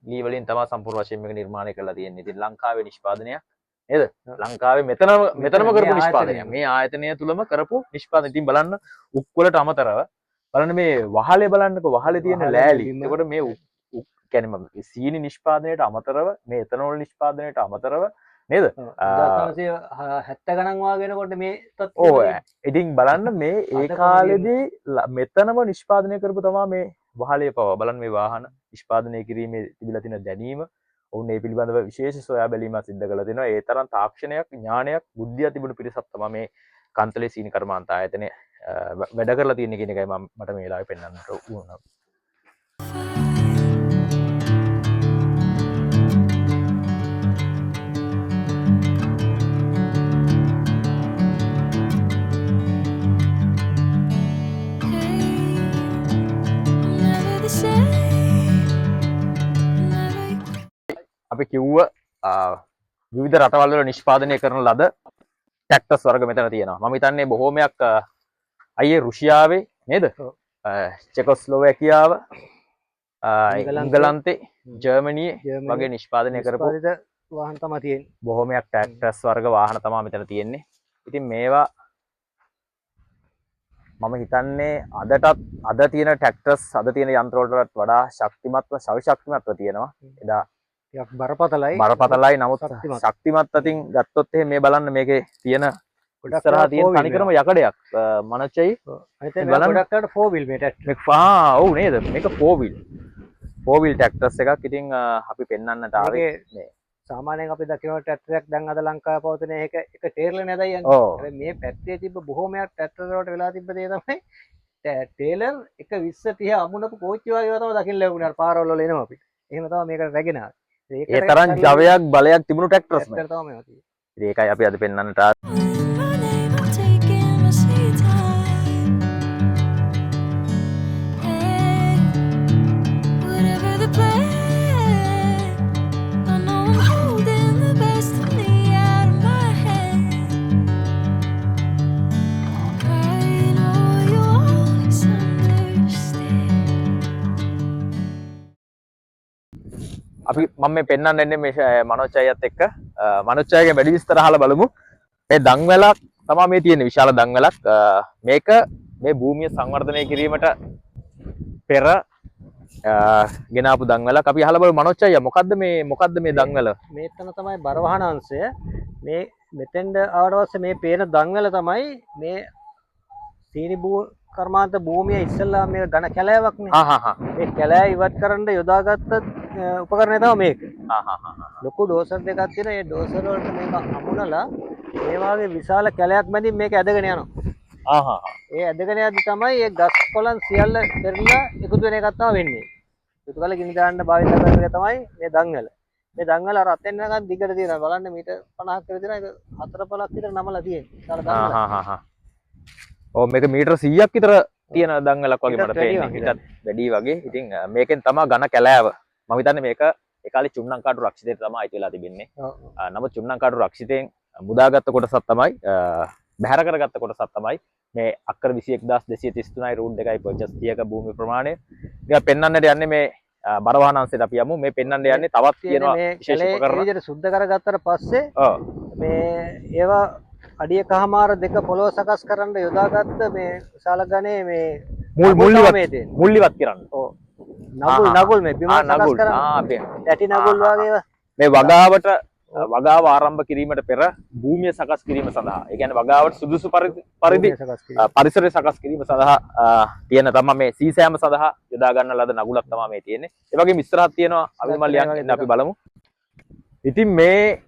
ලී වලින් තමයි සම්පූර්ණ වශයෙන් මේක නිර්මාණය කරලා තියෙන්නේ. ඉතින් ලංකාවේ නිෂ්පාදනයක් නේද? ලංකාවේ මෙතනම කරපු නිෂ්පාදනයක්. මේ ආයතනය තුලම කරපු නිෂ්පාදනය. ඉතින් බලන්න උක් වලට අමතරව බලන්න මේ වහලේ බලන්නකො වහලේ තියෙන ලෑලි. එතකොට මේ කියන්නේ සීනි නිෂ්පාදනයට අමතරව මේ එතනෝල් නිෂ්පාදනයට අමතරව නේද?
1970 ගණන් වාගෙනකොට මේ
ඉතින් බලන්න මේ ඒ කාලෙදී මෙතනම නිෂ්පාදනය කරපු තමයි මේ වහලේ පව. බලන්න මේ වාහන නිෂ්පාදනය කිරීමේ තිබිලා තියෙන දැනීම ඔවුන් මේ පිළිබඳව විශේෂ සොයා බැලීමක් සිදු කරලා තිනවා. ඒ තරම් තාක්ෂණයක් ඥානයක් බුද්ධිය තිබුණු පිරිසක් තමයි මේ කන්තලේ සීනි කර්මාන්ත ආයතනය වැඩ කරලා තියෙන කියන එකයි මට මේ වෙලාවේ පෙන්වන්නට උවුණා. අපි කිව්ව විවිධ රටවල් වල නිෂ්පාදනය කරන ලද ට්‍රැක්ටර්ස් වර්ග මෙතන තියෙනවා. මම හිතන්නේ බොහෝමයක් අයියේ රුසියාවේ නේද? චෙකොස්ලෝවැකියාව, එංගලන්තේ, ජර්මනියේ වගේ නිෂ්පාදනය කරපු
වාහන තමයි තියෙන්නේ.
බොහෝමයක් ට්‍රැක්ටර්ස් වර්ග වාහන තමයි මෙතන තියෙන්නේ. ඉතින් මේවා මම හිතන්නේ අද තියෙන ට්‍රැක්ටර්ස් අද තියෙන යන්ත්‍ර වලට වඩා ශක්තිමත්ව ශක්තිමත්ව තියෙනවා. එදා
ටිකක් බරපතලයි.
නමුත් ශක්තිමත් අතින් ගත්තොත් එහෙනම් මේ බලන්න මේකේ තියෙන ඉස්සරහා තියෙන තනිකරම යකඩයක් මනචයි.
බලන්න ගොඩක් ෆෝර් වීල් මේ ට්‍රැක්ටර්.
ඔව් නේද? මේක ෆෝර් වීල් ට්‍රැක්ටර්ස් එකක්. ඉතින් අපි පෙන්වන්නට ආවේ මේ
සාමාන්‍යයෙන් අපි දකින ට්‍රැක්ටරයක් දැන් අද ලංකාවේ පවතින එක ටේලර් නේදයි යන්නේ. හැබැයි මේ පැත්තේ තිබ්බ බොහෝමයක් ට්‍රැක්ටර් වලට වෙලා තිබ්බ දේ තමයි ටේලර් 120 30 අමුණපු කෝච්චි වගේ තමයි දකින්න ලැබුණා. පාරවල් වල එනවා අපිට. එහෙම තමයි මේකට රැගෙන ආවේ.
ඒ තරම් ජවයක් බලයක් තිබුණු ට්‍රැක්ටර්ස් නේ.
ට්‍රැක්ටර් තමයි තියෙන්නේ.
ඒකයි අපි අද පෙන්වන්නට ආවේ. අපි මම මේ පෙන්වන්න එන්නේ මේ මනෝජ් අයියත් එක්ක මනෝජ් අයියගේ වැඩි විස්තර අහලා බලමු. මේ දන්වැලක් තමයි මේ තියෙන්නේ විශාල දන්වැලක්. මේක මේ භූමිය සංවර්ධනය කිරීමට පෙර ගෙනාපු දන්වැලක්. අපි අහලා බලමු මනෝජ් අයියා මොකද්ද මේ දන්වැල?
මේතන තමයි බර වහන අංශය. මේ මෙතෙන්ද ආවට පස්සේ මේ පේන දන්වැල තමයි මේ සීනි කර්මාන්ත භූමිය ඉස්සෙල්ලා මේ ඝන කැලෑවක් නේ. මේ කැලෑ ඉවත් කරන්න යොදාගත්ත උපකරණය තමයි මේක. ලොකු ඩෝසර් දෙකක් තියෙන. ඒ ඩෝසර් වලට මේක අමුණලා මේ වගේ විශාල කැලයක් මැදින් මේක ඇදගෙන යනවා. ඒ ඇදගෙන යද්දි තමයි මේ ගස් කොළන් සියල්ල පෙරලා එකතු වෙන එකක් තමයි වෙන්නේ. එකතු කරලා ගිනි දාන්න භාවිත කරන එක තමයි මේ දන්වැල. මේ දන්වැල අර අතෙන් යනකම් දිගට තියෙනවා. බලන්න මීටර් 50ක් විතර තියෙනවා. ඒක 4 පළක් විතර නමලා තියෙනවා.
ඔව් මේක මීටර 100ක් විතර තියෙන දංගලක් වගේ මට
ඊටත් වැඩි
පේන්නේ.
වගේ.
ඊටත් වැඩි වගේ. ඉතින් මේකෙන් තමයි ඝන කැලෑව. මම හිතන්නේ මේක ඒ කාලේ චුන්නංකාඩු රක්ෂිතයට තමයි අයිති වෙලා තිබෙන්නේ. නමුත් චුන්නංකාඩු රක්ෂිතයෙන් මුදාගත්ත කොටසක් තමයි බැහැර කරගත්ත කොටසක් තමයි මේ අක්කර 21233යි රූට් 2යි පර්චස් 30ක භූමි ප්‍රමාණය. ඉතින් පෙන්වන්නට යන්නේ මේ බරවාහන අංශයට අපි යමු. මේ පෙන්වන්න යන්නේ තවත් තියෙනවා
මේ
විශේෂ
කැලේ
උපකරණ.
ඒ විදිහට සුද්ධ කරගත්තට පස්සේ
ඔව්.
මේ ඒවා අඩිය කහමාර දෙක පොළොව සකස් කරන්න යොදාගත්ත මේ විශාල ගණේ මේ
මුල්
මේ තියෙන.
මුල් ඉවත් කරන්න.
ඔව්. නගුල් මේ බිම සකස්
නගුල්.
කරන්න. ඇටි නගුල් වගේ ඒවා.
මේ වගාවට වගාව ආරම්භ කිරීමට පෙර භූමිය සකස් කිරීම සඳහා ඒ කියන්නේ වගාවට සුදුසු පරිදි
සකස් කිරීම.
පරිසරය සකස් කිරීම සඳහා තියෙන තමයි මේ සීසෑම සඳහා යොදා ගන්න ලද නගුලක් තමයි මේ තියෙන්නේ. ඒ වගේම ඉස්සරහත් තියෙනවා අවිමල්ලියක් ඉන්න අපි බලමු. ඉතින් මේ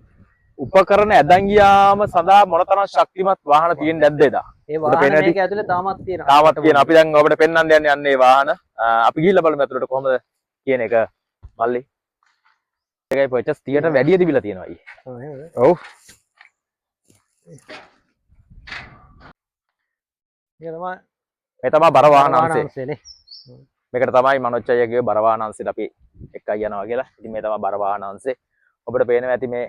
උපකරණ ඇදන් ගියාම සඳහා මොනතරම් ශක්තිමත් වාහන තියෙන්නේ නැද්ද එදා?
ඒ වාහන මේක ඇතුලේ තාමත් තියෙනවා.
තාමත් තියෙන අපි දැන් ඔබට පෙන්වන්න යන්නේ වාහන. අපි ගිහිල්ලා බලමු ඇතුළට කොහොමද කියන එක මල්ලි. ඒකයි පර්චස් 30ට වැඩිය තිබිලා තියෙනවා අයියේ. ඔව්.
ඒක තමයි
මේ තමයි බර වාහන අංශය.
අංශයනේ.
මේකට තමයි මනෝජ් අයියාගේ බර වාහන අංශෙට අපි එක්කයි යනවා කියලා. ඉතින් මේ තමයි බර වාහන අංශය. ඔබට පේනවා ඇති මේ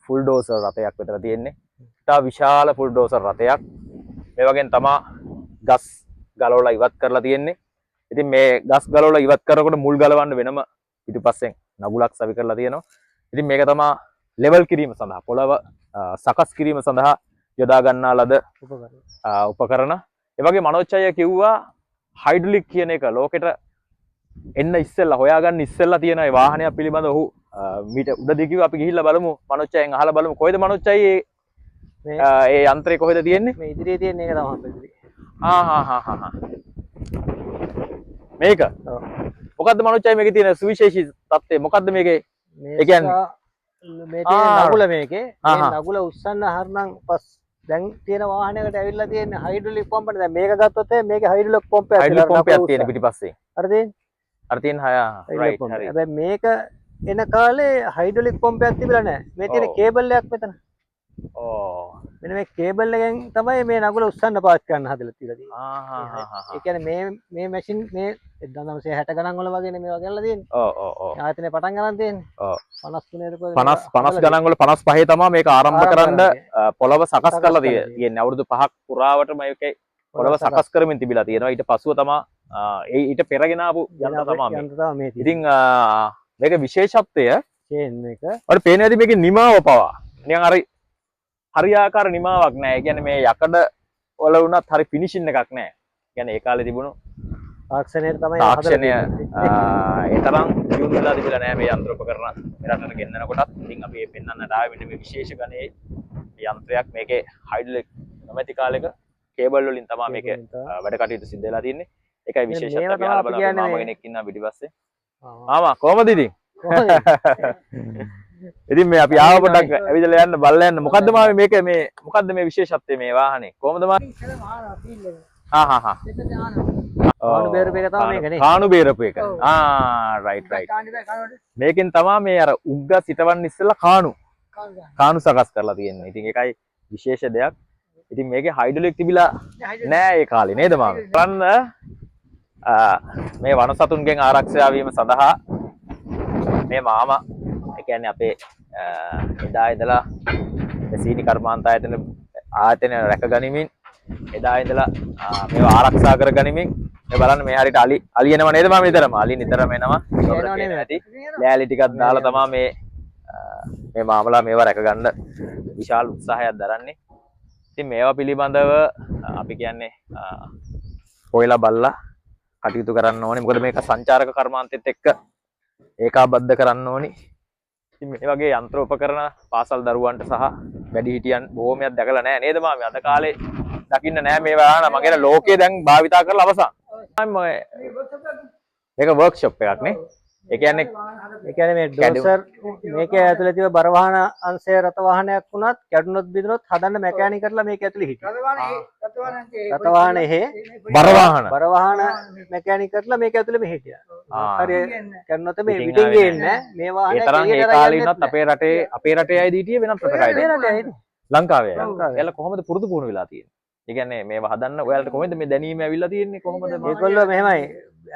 ෆුල් ඩෝසර් රථයක් විතර තියෙන්නේ. ඉතා විශාල ෆුල් ඩෝසර් රථයක්. මේ වගේම තමයි ගස් ගලවලා ඉවත් කරලා තියෙන්නේ. ඉතින් මේ ගස් ගලවලා ඉවත් කරනකොට මුල් ගලවන්න වෙනම පිටුපස්සෙන් නගුලක් සවි කරලා තියෙනවා. ඉතින් මේක තමයි ලෙවල් කිරීම සඳහා පොළව සකස් කිරීම සඳහා යොදා ගන්නා ලද උපකරණ. ඒ වගේ මනෝජ් අයියා කිව්වා හයිඩ්‍රොලික් කියන එක ලෝකෙට එන්න ඉස්සෙල්ලා හොයාගන්න ඉස්සෙල්ලා තියෙන ඒ වාහනය පිළිබඳව ඔහු මීට උඩ දිගිව අපි ගිහිල්ලා බලමු මනෝජ් අයියෙන් අහලා බලමු කොහෙද මනෝජ් අයියේ ඒ යන්ත්‍රය කොහෙද තියෙන්නේ?
මේ ඉදිරියේ තියෙන එක තමයි ඉදිරියේ.
මේක. මොකද්ද මනෝජ් අයියේ මේකේ තියෙන සුවිශේෂී තත්ත්වය මොකද්ද මේකේ? ඒ කියන්නේ
මේ තියෙන නගුල මේකේ මේ නගුල උස්සන්න හරනම් පස් දැන් තියෙන වාහනයකට ඇවිල්ලා තියෙන හයිඩ්‍රොලික් පම්පනේ දැන් මේක ගත්තොත් මේකේ හයිඩ්‍රොලික් පම්පයක්
තියෙන පිටිපස්සේ.
අර තියෙන්නේ.
අර තියෙන රයිට් හරි.
හැබැයි මේක එන කාලේ හයිඩ්‍රොලික් පම්පයක් තිබිලා නැහැ. මේ තියෙන කේබල් එකක් මෙතන.
ඕ.
මෙන්න මේ කේබල් එකෙන් තමයි මේ නගුල උස්සන්න පාස් කරන්න හදලා තියලා තියෙන්නේ. ඒ කියන්නේ මේ මැෂින් මේ 1960 ගණන් වල වගේනේ මේවා කරලා තියෙන්නේ.
ඔව්.
ආයතනේ පටන් ගන්න තියෙන්නේ.
ඔව්.
53 රුපියල්
50 ගණන් වල 55 තමයි මේක ආරම්භ කරන්න පොළව සකස් කරලා තියෙන්නේ. අවුරුදු 5ක් පුරාවට මේකේ පොළව සකස් කරමින් තිබිලා තියෙනවා. ඊට පසුව තමයි ඊට පෙරගෙන ආපු යන්ත්‍ර තමයි මේ. ඉතින් මේක විශේෂත්වය
චේන් මේක.
අපිට පේන හැටි මේකේ නිමාව පවා. නිකන් හරියාකාර නිමාවක් නැහැ. ඒ කියන්නේ මේ යකඩ වල වුණත් හරි ෆිනිෂින් එකක් නැහැ. කියන්නේ ඒ කාලේ තිබුණු
තාක්ෂණයට තමයි
තාක්ෂණය ඒ තරම් දියුණු වෙලා තිබිලා නැහැ මේ යන්ත්‍ර උපකරණ මෙරටට ගෙන්නනකොටත්. ඉතින් අපි මේ පෙන්වන්නට ආවේ මෙන්න මේ විශේෂ ගණයේ යන්ත්‍රයක්. මේකේ හයිඩ්‍රොලික් නොමැති කාලෙක කේබල් වලින් තමයි මේක වැඩ කටයුතු සිද්ධ වෙලා තියෙන්නේ. ඒකයි විශේෂත්වය. අපි අහලා බලමු මාම කෙනෙක් ඉන්නවා පිටිපස්සේ. ආමා කොහමද ඉතින්? ඉතින් මේ අපි ආව පොඩ්ඩක් ඇවිදලා යන්න බලලා යන්න. මොකද්ද මාමේ මේක මේ මොකද්ද මේ විශේෂත්වය මේ වාහනේ? කොහමද මාමේ?
කාණු බේරපු එක තමයි මේකනේ.
කාණු බේරපු එක. රයිට්. මේකෙන් තමයි මේ අර උග්ග සිටවන්න ඉස්සෙල්ලා කාණු සකස් කරලා තියෙන්නේ. ඉතින් ඒකයි විශේෂ දෙයක්. ඉතින් මේකේ හයිඩ්‍රොලික් තිබිලා නෑ ඒ කාලේ නේද මාමේ? කරන්න මේ වනසතුන්ගෙන් ආරක්ෂා වීම සඳහා මේ මාමා ඒ කියන්නේ අපේ එදා ඉඳලා සීනි කර්මාන්ත ආයතන රැක ගනිමින් එදා ඉඳලා මේව ආරක්ෂා කර ගනිමින් මේ බලන්න මේ හරියට අලි එනවා නේද මම නිතරම අලි නිතරම එනවා ඇති ලෑලි ටිකක් දාලා තමයි මේ මාමලා මේව රැක ගන්න විශාල උත්සාහයක් දරන්නේ. ඉතින් මේවා පිළිබඳව අපි කියන්නේ හොයලා බලලා කටයුතු කරන්න ඕනේ. මොකද මේක සංචාරක කර්මාන්තෙත් එක්ක ඒකාබද්ධ කරන්න ඕනේ. ඉතින් මේ වගේ යන්ත්‍ර උපකරණ පාසල් දරුවන්ට සහ වැඩිහිටියන් බොහොමයක් දැකලා නැහැ නේද මාමේ? අද කාලේ දකින්න නැහැ මේ වාහන. මගේ ලෝකයේ දැන් භාවිතා කරලා අවසන්. මේක වර්ක්ෂොප් එකක් නේ. ඒ කියන්නේ
මේ ඩෝසර් මේකේ ඇතුලේ තියෙන බර වාහන අංශය රත වාහනයක් වුණත් කැඩුනොත් බිඳුනොත් හදන්න මැකැනික් කරලා මේක ඇතුලේ හිටියා. රත වාහන එහෙ බර වාහන මැකැනික් කරලා මේක ඇතුලේ මෙහෙ හිටියා. හරි කැඩුනොත් මේ පිටින් ගේන්නේ මේ වාහනේ.
ඒ තරම් ඒ කාලේ ඉන්නත් අපේ රටේ අයදී හිටියේ වෙනත් රටකයිද? ලංකාවේ. එයාලා කොහොමද පුරුදු පුහුණු වෙලා තියෙන්නේ? ඒ කියන්නේ මේවා හදන්න ඔයාලට කොහොමද මේ දැනීම ඇවිල්ලා තියෙන්නේ කොහොමද
ඒගොල්ලෝ මෙහෙමයි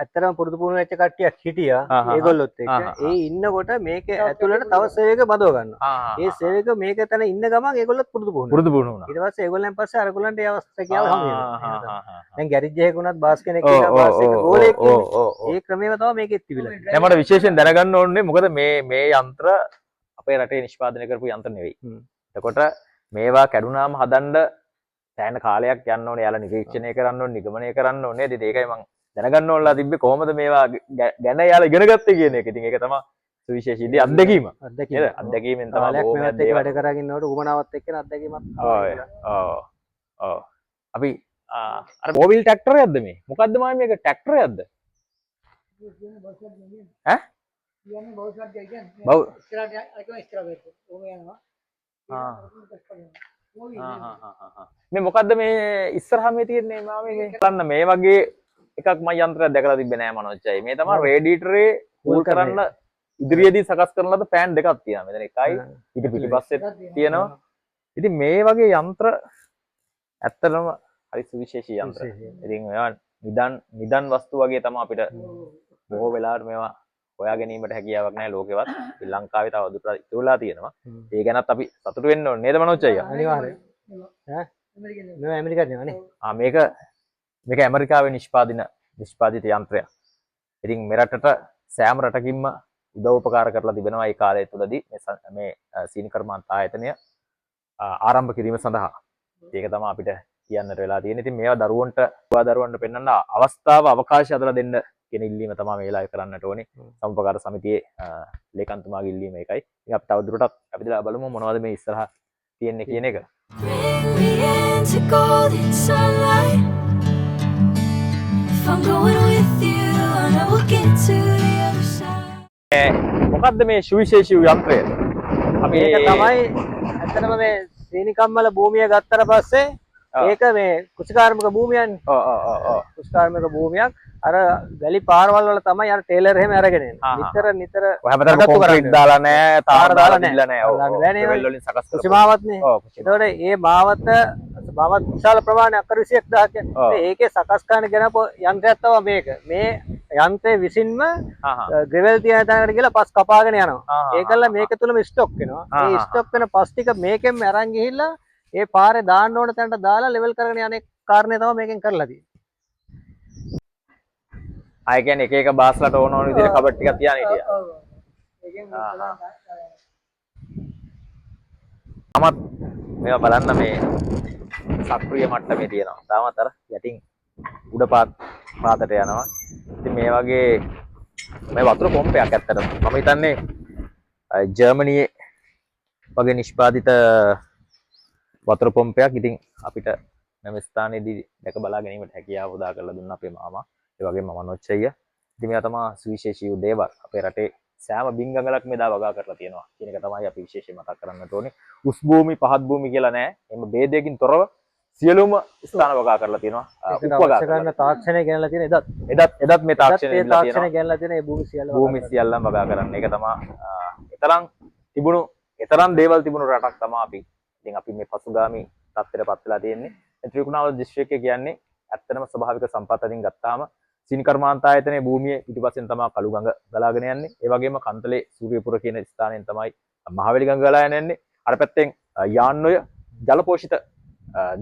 ඇත්තටම පුරුදු පුහුණු වෙච්ච කට්ටියක් හිටියා ඒගොල්ලොත් එක්ක ඒ ඉන්නකොට මේක ඇතුළට තව සේවක බඳව ගන්නවා ඒ සේවක මේක තන ඉන්න ගමන් ඒගොල්ලොත් පුරුදු පුහුණු
වුණා
ඊට පස්සේ ඒගොල්ලන් පස්සේ අරගොල්ලන්ට ඒ අවස්ථාව හම්බ වෙනවා දැන් ගෑරේජ් එකකුණත් බාස් කෙනෙක් ඉන්නවා බාස් එක ගෝලෙක් ඒ ක්‍රමයම තමයි මේකෙත් තිබිලා
දැන් මට විශේෂයෙන් දැනගන්න ඕනේ මොකද මේ යන්ත්‍ර අපේ රටේ නිෂ්පාදනය කරපු යන්ත්‍ර නෙවෙයි එතකොට මේවා කැඩුනාම හදන්න සෑහෙන කාලයක් යන්න ඕනේ යාලා නිරීක්ෂණය කරන්න ඕනේ නිගමනය කරන්න ඕනේ ඉතින් ඒකයි මම දැනගන්න ඕනලා තිබ්බේ කොහොමද මේවා ගැන යාලා ඉගෙන ගත්තේ කියන එක. ඉතින් ඒක තමයි සුවිශේෂී අත්දැකීම. නේද? අත්දැකීමෙන් තමයි
මේවත් එක වැඩ කරගෙන ඉන්නකොට උමනාවත් එක්කන අත්දැකීමක්
ඔව් අපි අර මොබිල් ට්‍රැක්ටරයක්ද මේ? මොකද්ද මායි මේක ට්‍රැක්ටරයක්ද? ඈ?
කියන්නේ බෞද්ධ කියන්නේ
බෞ
ඉස්සරහට අරගෙන ඉස්සරහ වෙන්න. ඕම යනවා.
මේ මොකද්ද මේ ඉස්සරහා මේ තියෙන්නේ මාමේ මේ බලන්න මේ වගේ එකක් මම යන්ත්‍රයක් දැකලා තිබ්බේ නෑ මනෝජ්ජයි. මේ තමයි රේඩියේටරේ කූල් කරන්න ඉදිරියේදී සකස් කරන ලද ෆෑන් දෙකක් තියෙනවා. මෙතන එකයි ඊට පිටිපස්සෙත් තියෙනවා. ඉතින් මේ වගේ යන්ත්‍ර ඇත්තටම හරි සුවිශේෂී යන්ත්‍ර. ඉතින් මේවා නිදන් වස්තු වගේ තමයි අපිට බොහෝ වෙලාවට මේවා හොයා ගැනීමට හැකියාවක් නැහැ ලෝකෙවත්. ලංකාවේ තව දුරට ඉතුරුලා තියෙනවා. ඒ ගැනත් අපි සතුටු වෙන්න ඕනේ නේද මනෝජ්ජය?
අනිවාර්යයෙන් ඈ මේ ඇමරිකාවේ නේ
මේක ඇමරිකාවේ නිෂ්පාදිත යන්ත්‍රයක්. ඉතින් මෙරටට සෑම රටකින්ම උදව් උපකාර කරලා තිබෙනවා ඒ කාලය තුලදී මේ සීනි කර්මාන්ත ආයතනය ආරම්භ කිරීම සඳහා. ඒක තමයි අපිට කියන්නට වෙලා තියෙන්නේ. ඉතින් මේවා දරුවන්ට පෙන්වන්න අවස්ථාව අවකාශය හදලා දෙන්න කියන ඉල්ලීම තමයි මේ වෙලාවේ කරන්නට ඕනේ. සමුපකාර සමිතියේ ලේකම්තුමාගේ ඉල්ලීම ඒකයි. ඉතින් අපි තවදුරටත් අපිට බලමු මොනවද මේ ඉස්සරහා තියෙන්නේ කියන එක.
Bring me into golden sunlight. If I'm going with you, I know we'll get to the other side.
මොකද්ද මේ සුවිශේෂී යන්ත්‍රය? අපි
මේක තමයි ඇත්තටම මේ සීනි කම්මල භූමිය ගත්තට පස්සේ ඒක මේ කුෂිකාර්මික භූමියන්නේ. කුෂිකාර්මික භූමියක් අර වැලි පාරවල් වල තමයි අර ටේලර් එහෙම අරගෙන එන්නේ. නිතර
හැමදාම කොන්ක්‍රීට් දාලා නැහැ, තාර දාලා නැහැ. ඔව්. වෙල් වලින් සකස් කරපු
කුෂිමාවත්නේ. එතකොට මේ මාවත විශාල ප්‍රමාණයක් අකර 21000ක්. ඒකේ සකස් කරන ගෙනපු යන්ත්‍රයක් තමයි මේක. මේ යන්ත්‍රය විසින්ම ග්‍රෙවල් තියන තැනකට ගිහලා පස් කපාගෙන යනවා. ඒකල්ල මේක තුලම ස්ටොක් වෙනවා. ඒ ස්ටොක් වෙන පස් ටික මේකෙන් අරන් ගිහිල්ලා ඒ පාරේ දාන්න ඕන තැනට දාලා ලෙවල් කරගෙන යන්නේ කාරණේ තමයි මේකෙන් කරලා තියෙන්නේ.
ආය කියන්නේ එක එක බාස්ලට ඕන විදිහට කබඩ් ටිකක් තියාන හිටියා. අමත් මේවා බලන්න මේ සක්‍රීය මට්ටමේ තියෙනවා. තාමත් අර යටින් උඩ පාතට යනවා. ඉතින් මේ වගේ මේ වතුර පොම්පයක් ඇත්තටම මම හිතන්නේ ජර්මනියේ වගේ නිෂ්පාදිත වතුර පොම්පයක්. ඉතින් අපිට මෙම ස්ථානයේදී දැක බලා ගැනීමට හැකියාව උදා කරලා දුන්න අපේ මාමා. ඒ වගේම මනෝජ්ජය. ඉතින් මේවා තමයි සුවිශේෂී දේවල්. අපේ රටේ සෑම බින්ගඟලක් මෙදා වගා කරලා තියෙනවා. කියන එක තමයි අපි විශේෂයෙන් මතක් කරන්නට ඕනේ. උස් භූමි පහත් භූමි කියලා නෑ. එimhe ભેදයකින් තොරව සියලුම ස්ථාන වගා කරලා තියෙනවා.
උපවගා කරන තාක්ෂණය ගෙනලා තියෙන
එදත් මේ තාක්ෂණය
ගෙනලා තියෙන ඒ භූමි
සියල්ලම වගා කරන්න. ඒක තමයි එතරම් දේවල් තිබුණු රටක් තමයි අපි. ඉතින් අපි මේ පසුගාමී තත්ත්වයටපත් වෙලා තියෙන්නේ. ත්‍රිකුණාමල දිස්ත්‍රික්කය කියන්නේ ඇත්තටම ස්වභාවික සම්පත් අතින් ගත්තාම සීනි කර්මාන්ත ආයතනයේ භූමියේ පිටිපස්සෙන් තමයි කළුගඟ ගලාගෙන යන්නේ. ඒ වගේම කන්තලේ සූර්යපුර කියන ස්ථානයෙන් තමයි මහවැලි ගඟ ගලාගෙන යන්නේ. අර පැත්තෙන් යාන්නොය ජල පෝෂිත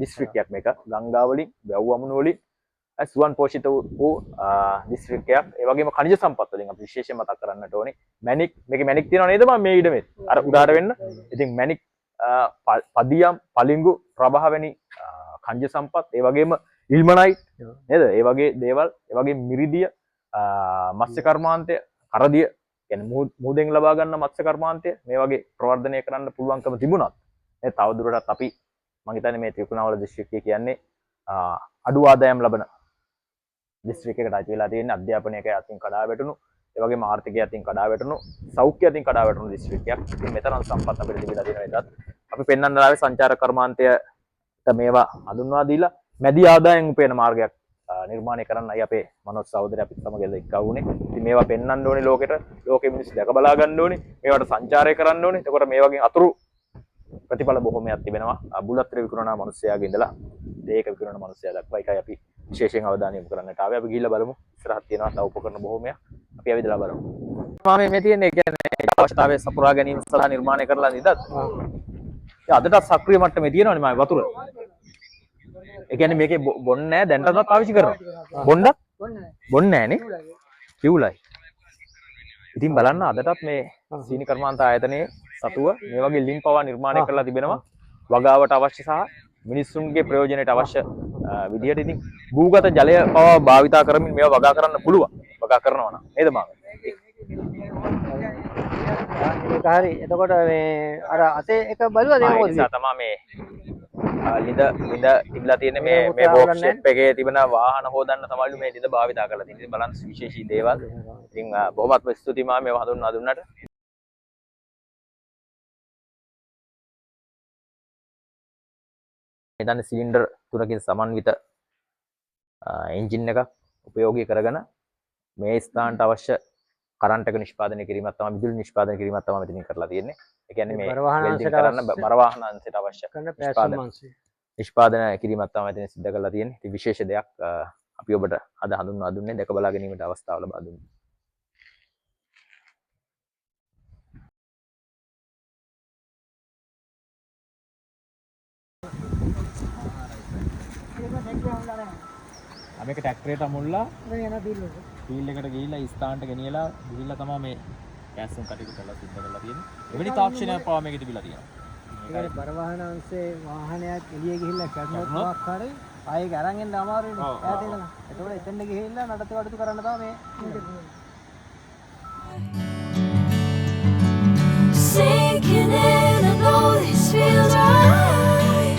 දිස්ත්‍රික්කයක් මේක. ගංගා වලින්, වැව් වමුණු වලින් සුවන් පෝෂිත වූ දිස්ත්‍රික්කයක්. ඒ වගේම khනිජ සම්පත් වලින් අපි විශේෂයෙන් මතක් කරන්නට ඕනේ. මැණික් මේකේ මැණික් තියෙනව නේද මම මේ ඉඩමේ. අර උඩාට වෙන්න. ඉතින් මැණික් පදියම් පලිංගු ප්‍රභා වැනි khනිජ සම්පත් ඒ වගේම ඉල්මනයිට් නේද? ඒ වගේ දේවල්, ඒ වගේ මිරිදිය, මත්ස්‍ය කර්මාන්තය, කරදිය කියන්නේ මුහුදෙන් ලබා ගන්න මත්ස්‍ය කර්මාන්තය මේ වගේ ප්‍රවර්ධනය කරන්න පුළුවන්කම තිබුණත් මේ තවදුරටත් අපි මම හිතන්නේ මේ ත්‍රිකුණාමල දිස්ත්‍රික්කය කියන්නේ අඩු ආදායම් ලබන දිස්ත්‍රික්කයකට අයිති වෙලා තියෙන අධ්‍යාපනයක අතින් කඩා වැටුණු ඒ වගේම ආර්ථිකය අතින් කඩා වැටුණු සෞඛ්‍ය අතින් කඩා වැටුණු දිස්ත්‍රික්කයක්. ඉතින් මෙතරම් සම්පත් අපිට තිබිලා තියෙන එකත් අපි පෙන්වන්න ලාවේ සංචාරක කර්මාන්තයට මේවා හඳුන්වා දීලා මැදි ආදායම් උපයන මාර්ගයක් නිර්මාණය කරන්නයි අපේ මනෝජ් සහෝදරය අපිත් සමග එක්ක වුණේ. ඉතින් මේවා පෙන්වන්න ඕනේ ලෝකෙට. ලෝකෙ මිනිස්සු දැක බලා ගන්න ඕනේ. මේවට සංචාරය කරන්න ඕනේ. එතකොට මේ වගේ අතුරු ප්‍රතිඵල බොහොමයක් තිබෙනවා. බුලත්‍රි විකුණනා මිනිස්සයාගේ ඉඳලා දෙයක විකුණන මිනිස්සයා දක්වා එකයි අපි විශේෂයෙන් අවධානය යොමු කරන්නට ආවේ. අපි ගිහිල්ලා බලමු. ඉස්සරහට තියෙනවා තව උපකරණ බොහොමයක්. අපි ඇවිදලා බලමු. මම මේ තියෙන්නේ කියන්නේ අවස්ථාවේ සපුරා ගැනීම සඳහා නිර්මාණය කරලා නේද? අදටත් සක්‍රීය මට්ටමේ තියෙනවනේ මම වතුර. ඒ කියන්නේ මේකේ බොන්නේ නැහැ දැන්ටවත් පාවිච්චි කරනවා. බොන්නත් බොන්නේ නැහනේ. කිව්ලයි. ඉතින් බලන්න අදටත් මේ සීනි කර්මාන්ත ආයතනයේ සතුව මේ වගේ ලිං පවා නිර්මාණය කරලා තිබෙනවා. වගාවට අවශ්‍ය සහ මිනිස්සුන්ගේ ප්‍රයෝජනයට අවශ්‍ය විදිහට ඉතින් භූගත ජලය පවා භාවිතා කරමින් මේවා වගා කරන්න පුළුවන්. වගා කරනවා නම් නේද මාම?
ඒක හරි. එතකොට මේ අර අතේ එක බලුවද
ඒ නිසා තමයි මේ ලිඳ තිබිලා තියෙන්නේ මේ බොක්ස් ෂෙප් එකේ තිබෙන වාහන හොදන්න තමයි මේ ලිඳ භාවිතා කරලා තියෙන්නේ. ඉතින් බලන්න විශේෂී දේවල්. ඉතින් බොහොමත්ම ස්තුතියි මාම මේව හඳුන්වා දුන්නට. මෙතන සිලින්ඩර් තුනකින් සමන්විත එන්ජින් එකක් උපයෝගී කරගෙන මේ ස්ථානට අවශ්‍ය කරන්ට් එක නිෂ්පාදනය කිරීමක් තමයි විදුලි නිෂ්පාදනය කිරීමක් තමයි මෙතනින් කරලා තියෙන්නේ. ඒ කියන්නේ මේ වෙල්ඩින් කරන්න බර වාහන අංශයට අවශ්‍ය නිෂ්පාදනය කිරීමක් තමයි මෙතන සිද්ධ කරලා තියෙන්නේ. ඉතින් විශේෂ දෙයක් අපි ඔබට අද හඳුන්වා දුන්නේ දැක බලා ගැනීමට අවස්ථාව ලබා දුන්නේ. මේක ට්‍රැක්ටරේට අමුල්ලා ෆීල්ඩ් එකට ගිහිල්ලා ස්ථානට ගෙනියලා ගිහිල්ලා තමයි මේ කැස්සුම් කටයුතු කරලා සිද්ධ කරලා තියෙන්නේ. එවැනි තාක්ෂණයක් පවා මේකේ තිබිලා තියෙනවා.
ඒකේ බර වාහන අංශේ වාහනයක් එළිය ගිහිල්ලා කැඩුනොත් මොකක් හරි ආයෙ අරන් එන්න අමාරුයිනේ. ඈත ඉඳලා. ඒකෝට එතෙන්ද ගිහිල්ලා නඩත්තු වඩතු කරන්න තමයි මේ
Sinking in, I know this feels right.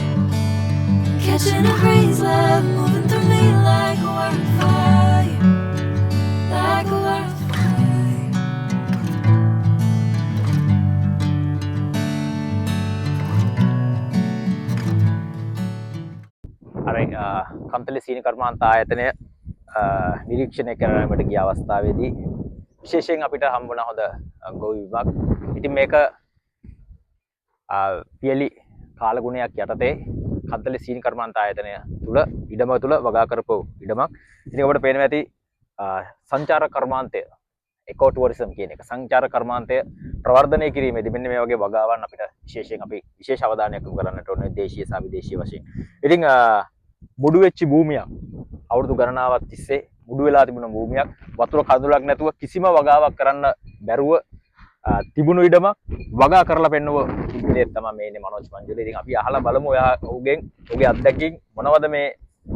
Catching a breeze, love moving through me like a wildfire, like a wildfire.
අර කන්තලේ සීනි කර්මාන්ත ආයතනය නිරීක්ෂණය කරන්නට ගිය අවස්ථාවේදී විශේෂයෙන් අපිට හම්බුණා හොඳ ගොවි විභාග. ඉතින් මේක පියලි කාලගුණයක් යටතේ කන්තලේ සීනි කර්මාන්ත ආයතනය තුල ඉඩම තුල වගා කරපු ඉඩමක්. ඉතින් ඔබට පේනවා ඇති සංචාරක කර්මාන්තය එකෝ ටුවරිසම් කියන එක සංචාරක කර්මාන්තය ප්‍රවර්ධනය කිරීමේදී මෙන්න මේ වගේ වගාවන් අපිට විශේෂයෙන් අපි විශේෂ අවධානයක් යොමු කරන්නට ඕනේ දේශීය සහ විදේශීය වශයෙන්. ඉතින් මුඩු වෙච්ච භූමියක් අවුරුදු ගණනාවක් තිස්සේ මුඩු වෙලා තිබුණ භූමියක් වතුර කඳුලක් නැතුව කිසිම වගාවක් කරන්න බැරුව තිබුණු ඉඩමක් වගා කරලා පෙන්නුව ඉන්නේ තමයි මේ ඉන්නේ මනෝජ් මංජුල. ඉතින් අපි අහලා බලමු ඔහුගේ අත්දැකීම් මොනවද මේ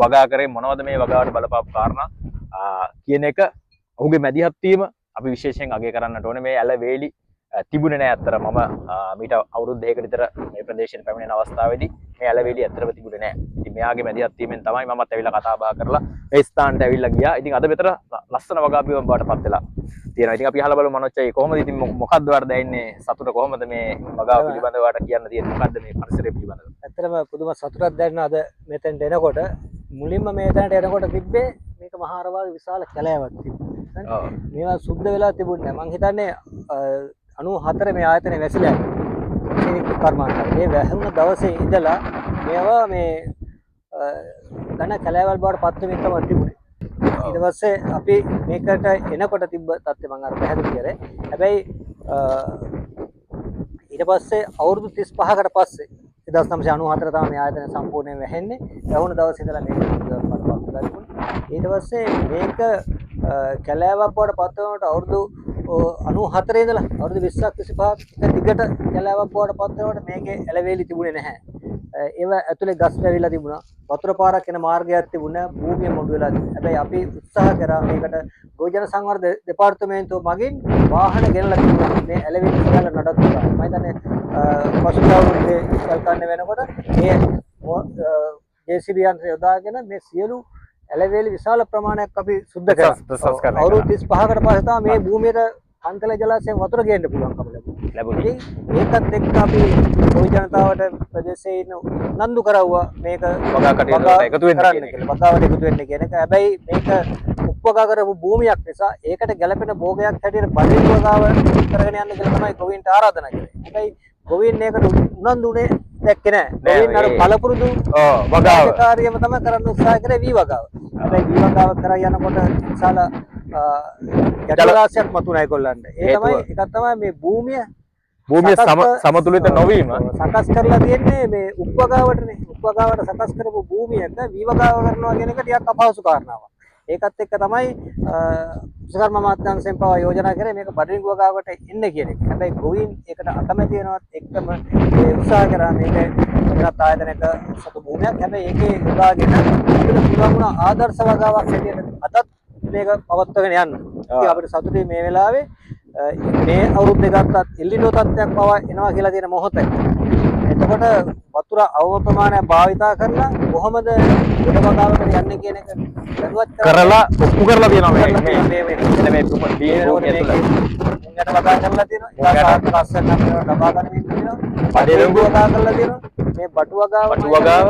වගා කරේ මොනවද මේ වගාවට බලපාපු කාරණා කියන එක ඔහුගේ මැදිහත් වීම අපි විශේෂයෙන් අගය කරන්නට ඕනේ. මේ ඇල වේලි තිබුණේ නැහැ අතර මම මීට අවුරුදු දෙකකට විතර මේ ප්‍රදේශයට පැමිණෙන අවස්ථාවේදී මේ ඇල වේලි අතරම තිබුණේ නැහැ. ඉතින් මෙයාගේ මැදිහත් වීමෙන් තමයි මමත් ඇවිල්ලා කතා බහ කරලා මේ ස්ථානට ඇවිල්ලා ගියා. ඉතින් අද මෙතන ලස්සන වගාපියම් බාටපත් වෙලා තියෙනවා. ඉතින් අපි අහලා බලමු මනෝජ්යි කොහොමද ඉතින් මොකද්ද වඩ දැනෙන්නේ සතුට කොහොමද මේ වගාව පිළිබඳව වට කියන්න තියෙන්නේ මොකද්ද මේ පරිසරය පිළිබඳව?
ඇත්තටම පුදුම සතුටක් දැනෙනවා අද මෙතෙන්ට එනකොට. මුලින්ම මේ තැනට එනකොට තිබ්බේ මේක මහාරවාගේ විශාල කැලෑවක් තිබුණා. මේවා සුද්ධ වෙලා තිබුණේ නැහැ. මං හිතන්නේ 94 මේ ආයතනය වැසිලා සීනි කර්මාන්තය. මේ වැහුණු දවසේ ඉඳලා මේවා මේ ඝන කැලෑවල් බවට පත් වෙමින් තමයි තිබුණේ. ඊට පස්සේ අපි මේකට එනකොට තිබ්බ තත්ත්වය මම අර පැහැදිලි කරේ. හැබැයි ඊට පස්සේ අවුරුදු 35කට පස්සේ 1994 තමයි මේ ආයතනය සම්පූර්ණයෙන් වැහෙන්නේ. වැහුණු දවසේ ඉඳලා මේක පටපත් වෙලා තිබුණා. ඊට පස්සේ මේක කැලෑවක් බවට පත් වෙනකොට අවුරුදු 94 ඉඳලා අවුරුදු 20ක් 25ක් එක දිගට කැලෑවක් බවට පත් වෙනකොට මේකේ ඇලවේලි තිබුණේ නැහැ. ඒව ඇතුලේ ගස් වැවිලා තිබුණා. වතුර පාරක් යන මාර්ගයක් තිබුණා. භූමිය මොඩු වෙලා තිබුණා. හැබැයි අපි උත්සාහ කරා මේකට ගෝජන සංවර්ධන දෙපාර්තමේන්තුව මගින් වාහන ගෙනලා තිබුණා. මේ ඇලවේලි සියල්ල නඩත්තු කරා. මම හිතන්නේ පසුගිය කල්කන්නේ වෙනකොට මේ JCB යන්ත්‍රය යොදාගෙන මේ සියලු ඇලවේලි විශාල ප්‍රමාණයක් අපි සුද්ධ කරා. අවුරුදු 35කට පස්සේ තමයි මේ භූමියට කන්තල ජලාශයෙන් වතුර ගේන්න පුළුවන්කම ලැබුණේ. ඒකත් එක්ක අපි කොයි ජනතාවට ප්‍රදේශයේ ඉන්න උනන්දු කරවුවා මේක වගා කටයුතු එකතු වෙන්න කියලා. වගාවට එකතු වෙන්න කියන එක. හැබැයි මේක උපවගා කරපු භූමියක් නිසා ඒකට ගැළපෙන භෝගයක් හැටියට පරිවර්තන වගාව කරගෙන යන්න කියලා තමයි ගොවීන්ට ආරාධනා කළේ. හැබැයි ගොවීන් මේකට උනන්දු උනේ දැක්කේ නෑ.
නෑ,
ගොවීන් අර
ඒ-
පළපුරුදු
වගාව
කාර්යම තමයි කරන්න උත්සාහ කරේ වී වගාව. හැබැයි වී වගාව කරා යනකොට විශාල ජලරාශියක් මතුණා ඒගොල්ලන්ට. ඒ
හේතුව?
තමයි එකක් තමයි මේ භූමිය
භූමිය සමතුලිත නොවීම
සකස් කරලා තියෙන්නේ මේ උපවගාවටනේ. උපවගාවට සකස් කරපු භූමියක වී වගාව කරනවා කියන එක ටිකක් අපහසු කාරණාවක්. ඒකත් එක්ක තමයි විශ්වකර්ම අමාත්‍යාංශයෙන් පවා යෝජනා කරේ මේක බඩරින් වගාවට එන්න කියන එක. හැබැයි ගොවීන් ඒකට අකමැති වෙනවත් එක්කම ඒ උත්සාහ කරා මේක වෙනත් ආයතනයක සතු භූමියක්. හැබැයි ඒකේ යොදාගෙන අපිට පුළුවන් වුණා ආදර්ශ වගාවක් හැටියට අදත් මේක පවත්වාගෙන යන්න. ඉතින් අපිට සතුටුයි මේ වෙලාවේ මේ අවුරුද්දේ ගත්තත් එල්ලිනෝ තත්ත්වයක් පවා එනවා කියලා තියෙන මොහොතේ. එතකොට වතුර අවම ප්‍රමාණයක් භාවිතා කරලා කොහොමද ගොඩ වගාවකට යන්නේ කියන එක දැනුවත්
කරලා ඔප්පු කරලා තියෙනවා මේ
මේ
මේ භූමිය තුළ.
මුංගට වගා කරලා තියෙනවා. ඉතින් ලස්සන අපිට ලබා ගන්න වෙනවා.
බඩේ
බඩේ වගා කරලා තියෙනවා. මේ බටු වගාව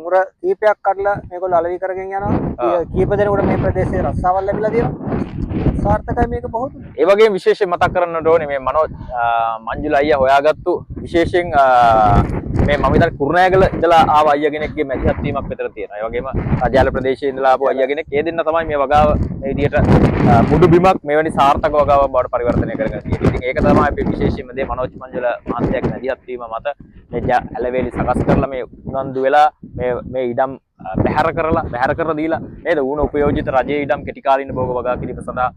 මුර කීපයක් කඩලා මේගොල්ලෝ අලෙවි කරගෙන යනවා. කීප දෙනෙකුට මේ ප්‍රදේශයේ රස්සාවල් ලැබිලා තියෙනවා. සාර්ථකයි මේක බොහොම.
ඒ වගේම විශේෂයෙන් මතක් කරන්නට ඕනේ මේ මනෝජ් මංජුල අයියා හොයාගත්තු විශේෂයෙන් මේ මම ඉතින් කුරුණෑගල ඉඳලා ආව අයියා කෙනෙක්ගේ මැදිහත් වීමක් විතර තියෙනවා. ඒ වගේම රජාල ප්‍රදේශයේ ඉඳලා ආපු අයියා කෙනෙක්. ඒ දෙන්න තමයි මේ වගාව මේ විදිහට මුඩු බිමක් මෙවැනි සාර්ථක වගාවක් බවට පරිවර්තනය කරගෙන තියෙන්නේ. ඉතින් ඒක තමයි අපි විශේෂයෙන්ම දේ මනෝජ් මංජුල මහත්තයාගේ මැදිහත් වීම මත මේ ඇලවේලි සකස් කරලා මේ උනන්දු වෙලා මේ ඉඩම් බැහැර කරලා දීලා නේද ඌණ උපයෝජිත රජයේ ඉඩම් කෙටි කාලින භෝග වගා කිරීම සඳහා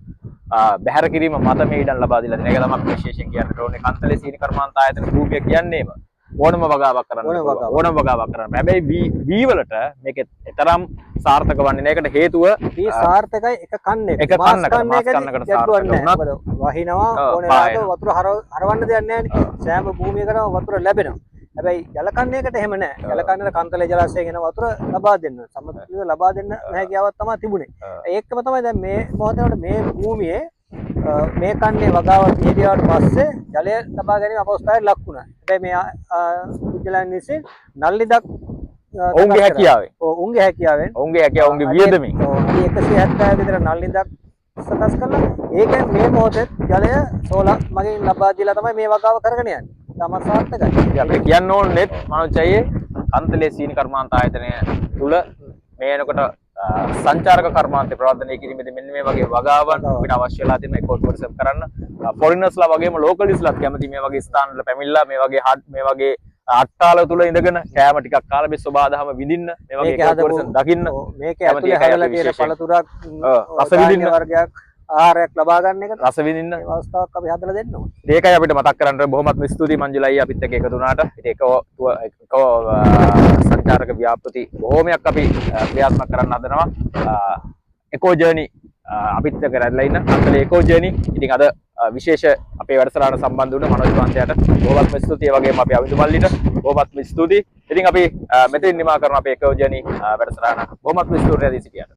බැහැර කිරීම මත මේ ඉඩම් ලබා දීලා තියෙන එක තමයි විශේෂයෙන් කියන්නට ඕනේ. කන්තලේ සීනි කර්මාන්ත ආයතන භූමිය කියන්නේම ඕනම වගාවක් කරන්න ඕනම වගාවක් කරන්න. හැබැයි වී වලට මේක තරම් සාර්ථක වන්නේ නැහැ. ඒකට හේතුව
මේ සාර්ථකයි එක කන්නේ.
එක කන්නකට සාර්ථක වුණා.
වහිනවා ඕනේ නැහැ වතුර හරවන්න දෙයක් නැහැ නේ. සෑම භූමියකටම වතුර ලැබෙනවා. හැබැයි ජල කන්නයකට එහෙම නැහැ. ජල කන්නට කන්තලේ ජලාශයෙන් එන වතුර ලබා දෙන්න. සමතුලිතව ලබා දෙන්න හැකියාවක් තමයි තිබුණේ. ඒකම තමයි දැන් මේ මොහොතේට මේ භූමියේ මේ කන්නේ වගාව පිළිදියාට පස්සේ ජලය ලබා ගැනීම අපහසුතාවයට ලක් වුණා. හැබැයි මේ පුද්ගලයන් විසින් නල්ලිදක්
ඔවුන්ගේ හැකියාවෙන් ඔවුන්ගේ වියදමින්
170 විතර නල්ලිදක් සකස් කළා. ඒකෙන් මේ මොහොතේ ජලය සෝලා මගින් ලබා දීලා තමයි මේ වගාව කරගෙන යන්නේ. තම සාර්ථකයි.
අපිට කියන්න ඕනේ මනෝජ් අයියේ කන්තලේ සීනි කර්මාන්ත ආයතනය තුල මේ එනකොට සංචාරක කර්මාන්තේ ප්‍රවර්ධනය කිරීමේදී මෙන්න මේ වගේ වගාවන් අපිට අවශ්‍ය වෙලා තියෙන ඒක ටුවරිසම් කරන්න ෆොරිනර්ස්ලා වගේම ලෝකලිස්ලාත් කැමති මේ වගේ ස්ථානවල පැමිණලා මේ වගේ අට්ටාල තුල ඉඳගෙන කෑම ටිකක් කාලා මේ සබාදහම විඳින්න මේ වගේ ටුවරිසම් දකින්න
මේක ඇතුලේ හැදලා තියෙන පළතුරක්
රස විඳින්න
වර්ගයක් ආහාරයක් ලබා ගන්න එක
රස විඳින්න
අවස්ථාවක් අපි හදලා දෙන්න ඕනේ.
ඒකයි අපිට මතක් කරන්න බොහොමත්ම ස්තුතියි මංජුලයි අපිත් එක්ක එකතු වුණාට. ඉතින් ඒක සංචාරක ව්‍යාපෘති බොහොමයක් අපි ක්‍රියාත්මක කරන්න හදනවා. එකෝ ජර්නි අපිත් එක්ක රැඳලා ඉන්න කන්තලේ එකෝ ජර්නි. ඉතින් අද විශේෂ අපේ වැඩසටහන සම්බන්ධ වුණ මනෝජ් මහත්තයාට බොහොමත්ම ස්තුතියි. ඒ වගේම අපි අවිඳු මල්ලිට බොහොමත්ම ස්තුතියි. ඉතින් අපි මෙතනින් නිමා කරන අපේ එකෝ ජර්නි වැඩසටහන බොහොමත්ම ස්තුතියි සිටියට.